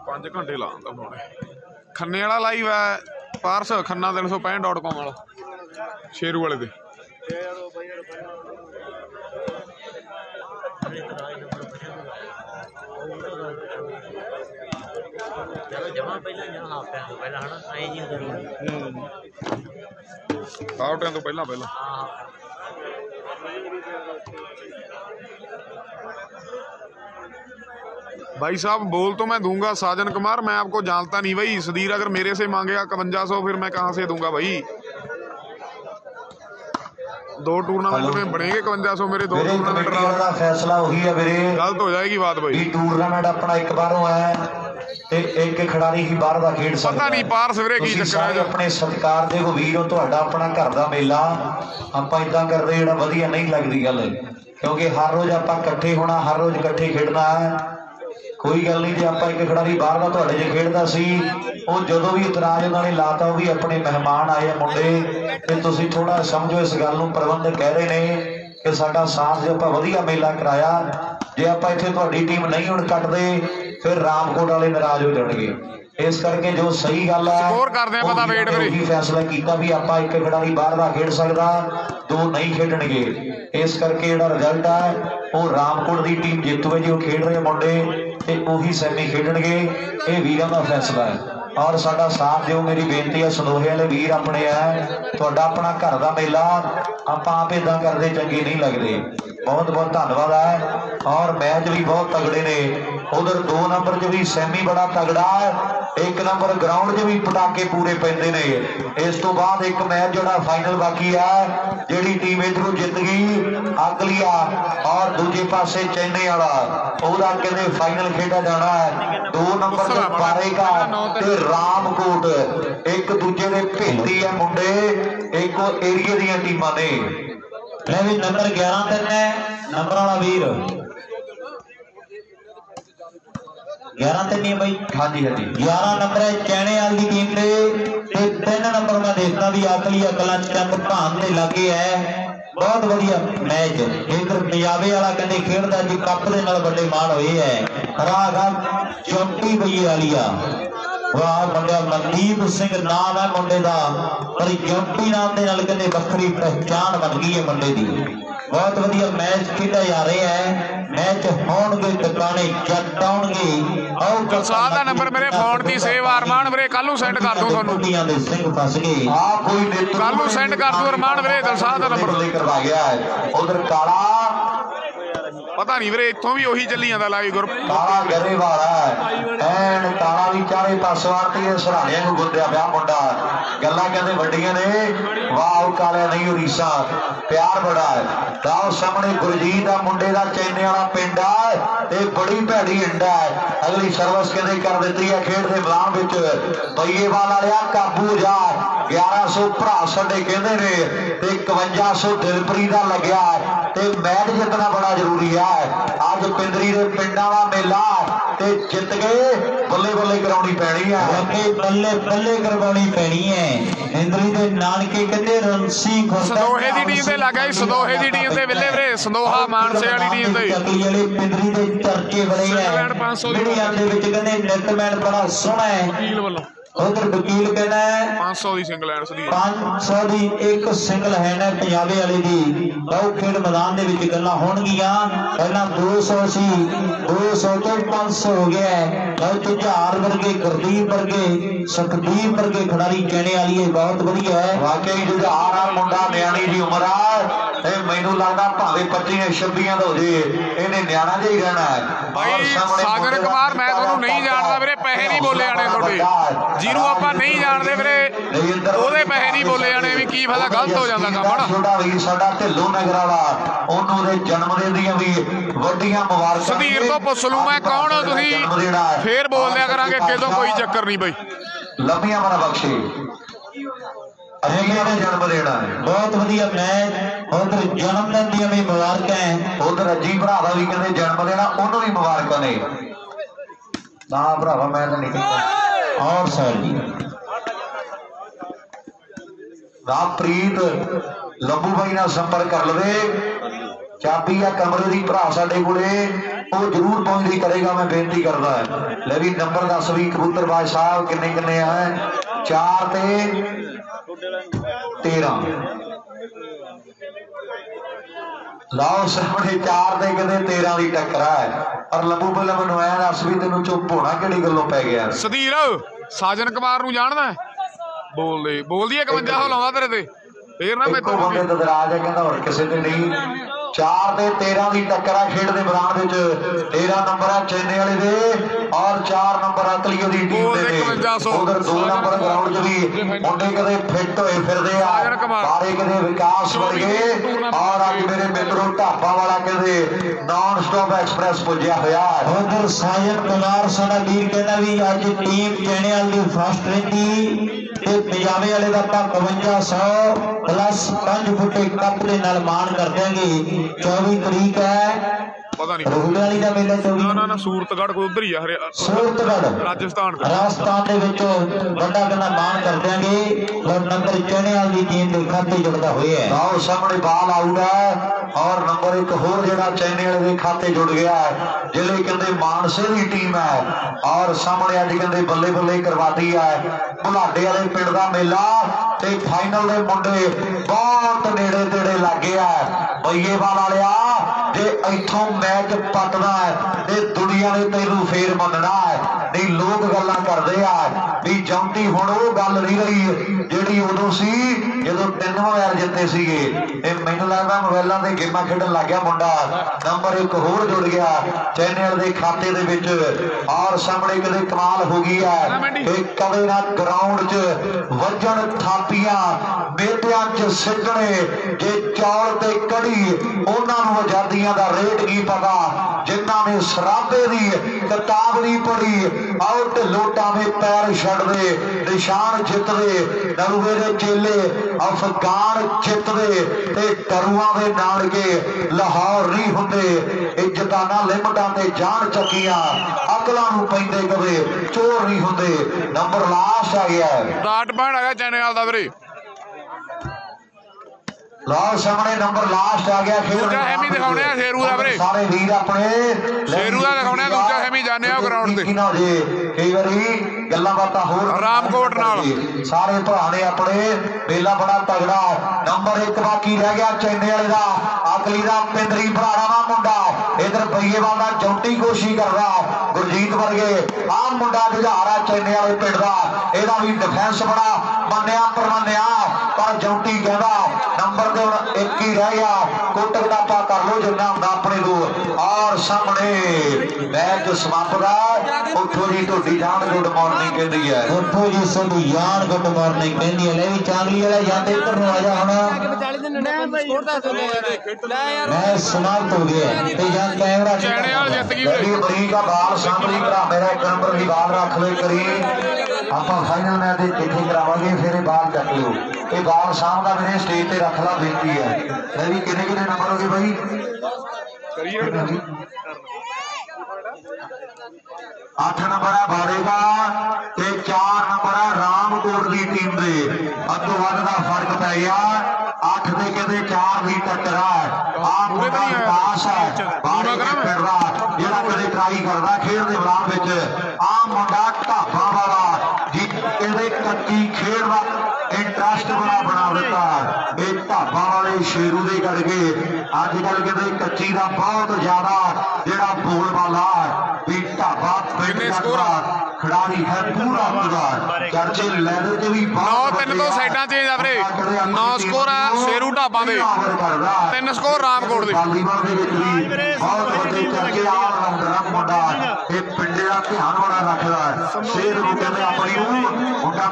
पांच घंटे ला खन्ने वाला लाइव है पार्स खन्ना 365.com वाला शेरू वाले दे हाफ टाइम तो पहला भाई साहब बोल तो मैं दूंगा साजन कुमार, मैं आपको जानता नहीं भाई। सदीर अगर मेरे से मांगेगा 5100 फिर मैं कहाँ से दूंगा भाई? 2 टूर्नामेंट में बनेंगे 5100 मेरे 2 टूर्नामेंट ਦਾ फैसला वही है ਵੀਰੇ। गलत हो जाएगी बात भाई। ਇਹ ਟੂਰਨਾਮੈਂਟ ਆਪਣਾ ਇੱਕ ਬਾਹਰੋਂ ਹੈ ਤੇ ਇੱਕ ਖਿਡਾਰੀ ਹੀ ਬਾਹਰ ਦਾ ਖੇਡ ਸਕਦਾ। ਪਤਾ ਨਹੀਂ ਪਾਰਸ ਵੀਰੇ ਕੀ ਚੱਕਰ ਹੈ। ਆਪਣੇ ਸਤਿਕਾਰ ਦੇ ਵੀਰੋ, ਤੁਹਾਡਾ ਆਪਣਾ ਘਰ ਦਾ ਮੇਲਾ ਆਪਾਂ ਇਦਾਂ ਕਰਦੇ ਜਿਹੜਾ ਵਧੀਆ ਨਹੀਂ ਲੱਗਦੀ ਗੱਲ, ਕਿਉਂਕਿ ਹਰ ਰੋਜ਼ ਆਪਾਂ ਇਕੱਠੇ ਹੋਣਾ, ਹਰ ਰੋਜ਼ ਇਕੱਠੇ ਖੇਡਣਾ ਹੈ। ਕੋਈ ਗੱਲ ਨਹੀਂ ਜੇ ਆਪਾਂ ਇੱਕ ਖਿਡਾਰੀ ਬਾਹਰ ਦਾ ਤੁਹਾਡੇ ਜੇ ਖੇਡਦਾ ਸੀ, ਉਹ ਜਦੋਂ ਵੀ ਇਤਰਾਜ਼ ਉਹਨਾਂ ਨੇ ਲਾਤਾ ਉਹ ਵੀ ਆਪਣੇ ਮਹਿਮਾਨ ਆਏ ਆ ਮੁੰਡੇ, ਤੇ ਤੁਸੀਂ ਥੋੜਾ ਸਮਝੋ ਇਸ ਗੱਲ ਨੂੰ। ਪ੍ਰਬੰਧਕ ਕਹਿ ਰਹੇ ਨੇ ਕਿ ਸਾਡਾ ਸਾਥ ਜੇ ਆਪਾਂ ਵਧੀਆ ਮੇਲਾ ਕਰਾਇਆ, ਜੇ ਆਪਾਂ ਇੱਥੇ ਤੁਹਾਡੀ ਟੀਮ ਨਹੀਂ ਹੁਣ ਕੱਟਦੇ ਫਿਰ ਰਾਮਕੋਟ ਵਾਲੇ ਨਾਰਾਜ਼ ਹੋ ਜਾਣਗੇ। ਇਸ ਕਰਕੇ ਜੋ ਸਹੀ ਗੱਲ ਹੈ ਸਕੋਰ ਕਰਦੇ ਆ ਪਤਾ ਵੇਟ ਵੀਰੇ ਫੈਸਲਾ ਕੀਤਾ ਵੀ ਆਪਾਂ ਇੱਕ ਖਿਡਾਰੀ ਬਾਹਰ ਦਾ ਖੇਡ ਸਕਦਾ, 2 ਨਹੀਂ ਖੇਡਣਗੇ। ਇਸ ਕਰਕੇ ਜਿਹੜਾ ਰਿਜ਼ਲਟ ਹੈ ਉਹ ਰਾਮਕੋਟ ਦੀ ਟੀਮ ਜਿੱਤੂਗੀ ਜੋ ਖੇਡ ਰਹੇ ਮੁੰਡੇ, ਤੇ ਉਹੀ ਸੈਮੀ ਖੇਡਣਗੇ। ਇਹ ਵੀਰਾਂ ਦਾ ਫੈਸਲਾ ਹੈ। ਔਰ ਸਾਡਾ ਸਾਥ ਦਿਓ, ਮੇਰੀ ਬੇਨਤੀ ਹੈ। ਸੰਦੋਹੇ ਵਾਲੇ ਵੀਰ ਆਪਣੇ ਹੈ, ਤੁਹਾਡਾ ਆਪਣਾ ਘਰ ਦਾ ਮੇਲਾ, ਆਪਾਂ ਆਪ ਇਦਾਂ ਕਰਦੇ ਚੰਗੇ ਨਹੀਂ ਲੱਗਦੇ। बहुत बहुत धन्यवाद है। और मैच भी बहुत तगड़े ने, उधर 2 नंबर च भी सैमी बड़ा तगड़ा है, 1 नंबर ग्राउंड च भी पटाके पूरे पैंदे ने। इस तो बाद एक मैच जोड़ा फाइनल बाकी है, जिहड़ी टीम इधरों जित गई अगलिया और दूजे पासे चेन्नई वाला ओहदा कहंदे फाइनल खेडा जाना है। 2 नंबर ते पारेगा ते रामकोट एक दूजे दे भेती है मुंडे, एक एरिया दी टीमां ने। मैं भी नंबर 11 ते ने नंबर वाला वीर 11 ते नहीं भाई, हाँ जी 11 नंबर है चैने वाली टीम दे, ते 3 नंबर मैं देखता भी आखली अकला चंद भान दे लागे है। बहुत वधिया मैच इधर पंजाबे वाला कहते खेलदा जी कप दे नाल बड़े मान होए है। हरागा चौंटी बई वाली आ, वाह मुंडा मनदीप सिंह नाम है मुंडे दा, पर चौंटी नाम दे नाल कहते बखरी पहचान बन गई है मुंडे दी। बहुत वधिया मैच खेडा जा रहा है। मैच होणगे टकाने जट आउणगे। आओ गलसाल दा नंबर मेरे फोन दी सेव अरमान वीरे कल नूं सेंड कर दूं तुहानूं। दे सिंह फस गए आ कोई कल नूं सेंड कर दूं अरमान वीरे गलसाल दा नंबर करवा गया है। उधर काला पता नहीं वीरे इत्थों भी ओही चली जांदा लाइव ग्रुप काला गरे वाला एन काला भी चारे पासों आती सराने को गुंदिया पिया मुंडा। गल्लां कहंदे वड्डियां ने, वाह काले नहीं उड़ीसा प्यार बड़ा है। दाओ सामने गुरजीत दा मुंडे दा चैने वाला पिंड है ते बड़ी भैड़ी इंडा है। अगली सर्विस कहंदे कर दित्ती है खेड दे मैदान विच। बईएवाल वालिया काबू जा 1100 भरा साडे कहंदे ने ते 5100 दिलप्रीत दा लग्या ते मैच जितना बड़ा जरूरी है। अज पिंदरी दे पिंडां दा मेला ते जित गए बल्ले बल्ले कराउणी पैणी है, बल्ले बल्ले करवाउणी पैणी है। पिंदरी दे नानके कहंदे रंसी संदोहे दी टीम ते लगा संदोहे दी टीम ते विले वीरे संदोहा मानसे वाली टीम ते चकली वाले पिंदरी दे चर्चे बड़े है। 500 मीडिया दे विच कहंदे नेटमैन बड़ा सोहना है। वकील वालों उधर वकील कहना है 500 दी सिंगल हैंड सदी 500 दी एक सिंगल हैंड है पंजाबे वाले दी। बहु खेड मैदान दे विच गल्लां होणगीਆਂ। पहला 200 सी 200 तो 500 हो गया है। बहु जुझार वर्गे गुरदीप वर्गे सुखदीप वर्गे खिडारी कहने वाली है बहुत वधिया है। वाकई जुझार आ मुंडा न्याणी दी उम्र आ ते मैनूं लगदा भावें 25 26 दा हो जे इहने न्याणा जिहा ही रहना है। भाई सागर कुमार मैं तुहानूं नहीं जानदा वीरे पैसे नहीं बोले जाने तुहाडे ਜਿਹਨੂੰ ਆਪਾਂ ਨਹੀਂ ਜਾਣਦੇ ਵੀਰੇ ਉਹਦੇ ਪੈਸੇ ਨਹੀਂ ਬੋਲੇ ਜਾਣੇ ਵੀ ਕੀ ਫਾਇਦਾ ਗਲਤ ਹੋ ਜਾਂਦਾ ਕੰਮ ਹਨਾ। ਛੋਟਾ ਵੀਰ ਸਾਡਾ ਢਿੱਲੋਂ ਨਗਰ ਵਾਲਾ ਉਹਨੂੰ ਦੇ ਜਨਮ ਦਿਨ ਦੀਆਂ ਵੀ ਵੱਡੀਆਂ ਮੁਬਾਰਕਾਂ। ਸਦੀਰ ਤੋਂ ਪੁੱਛ ਲੂ ਮੈਂ ਕੌਣ ਹੋ ਤੁਸੀਂ ਫੇਰ ਬੋਲ ਦਿਆ ਕਰਾਂਗੇ ਕਿਦੋਂ ਕੋਈ ਚੱਕਰ ਨਹੀਂ ਬਈ। ਲੰਮੀਆਂ ਮਨ ਬਖਸ਼ੇ जन्म देना है। बहुत वधिया मैच। उधर जन्मदिन दी भी मुबारक है। उधर अजी भरा का भी कहते जन्म देना, उन्होंने भी मुबारक ने ना भरावा मैं तो निकल। और सर जी रामप्रीत लंबू भाई ना संपर्क कर लवे, चाबी या कमरे की भरा साडे कोले वो जरूर पहुंचती करेगा, मैं बेनती करता है। ले भी नंबर दस भी कबूतरबाज साहब किन्ने किन्ने है? 4 ते 13 लाओ सामने 4 ते कहते 13 की टक्कर है। पर लंबू पहले मैं आया दस भी तेन चुप होना कि गलों पै गया। सधीर साजन कुमार नूं जानदा बोलदी 51 लाउंदा तेरे ते फिर ना मेरे बंदे दराज है कहता और किसी ने नहीं। 4 ते 13 की टक्कर है खेड के मैदान में। 13 नंबर है चेन्नई वाले दे और 4 नंबर अकलियों की टीम दे। उधर 2 नंबर ग्राउंड च भी मुंडे कदे फिट होए फिरदे आ, बारे कदे विकास वर्गे और अज मेरे मित्रों ढाबा वाला कहते नॉन स्टॉप एक्सप्रेस पुजया होया। उधर साजन कुमार साडा वीर कहना भी अज टीम चेन्नई वाली फर्स्ट रही पंजाबे वाले का 5500 प्लस 5 फुटे कप के नाल मान कर देंगे। 24 तारीख है पता नहीं रोहड़े वाली का मेला। 24 ना सूरतगढ़ कोई उधर ही है सूरतगढ़ राजस्थान दे विचों बड़ा कहना मान कर देंगे और नंबर चेन्नई वाली टीम के खाते जुड़ता हुआ है। आओ सामने बाल आउट है और नंबर एक होर जेड़ा चेन्नई वाले के खाते जुड़ गया है, जिले कहते मानसे की टीम है और सामने अज कहते बल्ले बल्ले करवाती है। बुलाडे वाले पिंड का मेला ते फाइनल के मुंडे बहुत नेड़े तेड़े लग गया है। बईएवाल वालिया जे इथों मैच पटना है ते दुनिया ने तेनू फेर मनना है, नहीं लोग गल्लां करदे आ भी जौंटी हुण ओह गल नहीं रही जिहड़ी उदों सी जदों 3 मैच जित्ते सीगे। मैनूं लगदा मोबाइलां ते गेमां खेडण लग गया मुंडा। नंबर 1 होर जुड़ गया चैनल दे खाते दे विच और सामने कदे कमाल हो गई है। कदे ना ग्राउंड च वजन थापियां मेटियां च सिੱਟਣੇ जे चौल ते कड़ी उन्हां नूं आजादियां दा रेट की पता, जिन्हां ने सराबे दी किताब नहीं पढ़ी आओ ढिलोटा में पैर छड्डदे निशान जितदे। नरूए दे चेले अफगान जितदे ते टरुआं दे नानके लाहौर नहीं हुंदे। इज्जताना लिमटां ते जान चकीआं अकलां नूं पैंदे कदे चोर नहीं हुंदे। नंबर लास्ट आ गया है डाट बन आ गया चैनल दा वीरे। लाओ सामने नंबर लास्ट आ गया खेल दूजा हेमी दिखाउने आ शेरू दा वीरे। सारे वीर अपने शेरू दा दिखाउने आ दूजा हेमी जाने आ ग्राउंड ते कई बारी गल्लां बातां होर रामकोट नाल सारे भरा ने अपने मेला बड़ा तगड़ा। नंबर 1 बाकी रह गया चेन्नई वाले दा अगली दा पिंदरी भराड़ा वा मुंडा। इधर बईएवाल दा चौंटी कोशिश करदा गुरजीत वर्गे आ मुंडा जुझारा चेन्नई वाले पिंड दा एदा भी डिफेंस बड़ा मन्निया परमन्निया पर जौंटी कहदा नंबर दे हुण 1 ही रह गया। कुट कटापा कर लो जिन्ना हुंदा अपने को और सामने मैच समाप्त है। उठो जी ढोडी जान गुड मॉर्निंग कहती है। उठो जी सोडी जान गुड मॉर्निंग कहती है। ले भी चांगली वाला जाते इधर नु आ जा हुण मैं समाप्त हो गया ते जान कैमरा चैनल वाल जित गई बड़ी बड़ी का बाल सामने भरा मेरा 1 नंबर की बाल रख ले करी ਆਪਾਂ फाइनल मैच ਦੇ ਕਿੱਥੇ ਕਰਾਵਾਂਗੇ ਫਿਰ ਇਹ ਬਾਲ ਚੱਕ ਲਿਓ। ਇਹ ਬਾਲ ਸਾਹਮਣਾ ਮੇਰੇ ਸਟੇਜ ਤੇ ਰੱਖ ਲਾ ਬੇਨਤੀ ਹੈ। ਲੈ ਵੀ ਕਿੰਨੇ ਕਿੰਨੇ ਨੰਬਰ ਹੋ ਗਏ ਬਾਈ? 8 नंबर है बाड़े का ते 4 नंबर है रामकोट की टीम दे अद्धो वध का फर्क पै गया। 8 ते कहते 4 की टक्कर है। आप मुंडा विकास है बाड़े के पिंड दा जेड़ा कदे ट्राई करदा खेड दे मैदान विच आ मुंडा ढाबा वाला जी कहते कच्ची खेड दा इंटरस्ट बना दिता। ये ढाबा वाले शेरू दे करके अजकल कहते कच्ची का बहुत ज्यादा जेड़ा बोलबाला भी ढाबा खिलाड़ी है पूरा पूरा चर्चे लैदर के भी 9-3 तो साइडां चेंज आ वीरे। 9 स्कोर है शेरू ढाबा दे 3 स्कोर रामकोट दे। वॉलीबॉल दे विच भी बहुत वड्डे चर्चे आ मुंडा ये पिंडे दा ध्यान बड़ा रखदा है। सेहत नूं कहंदे अपनी मुंडा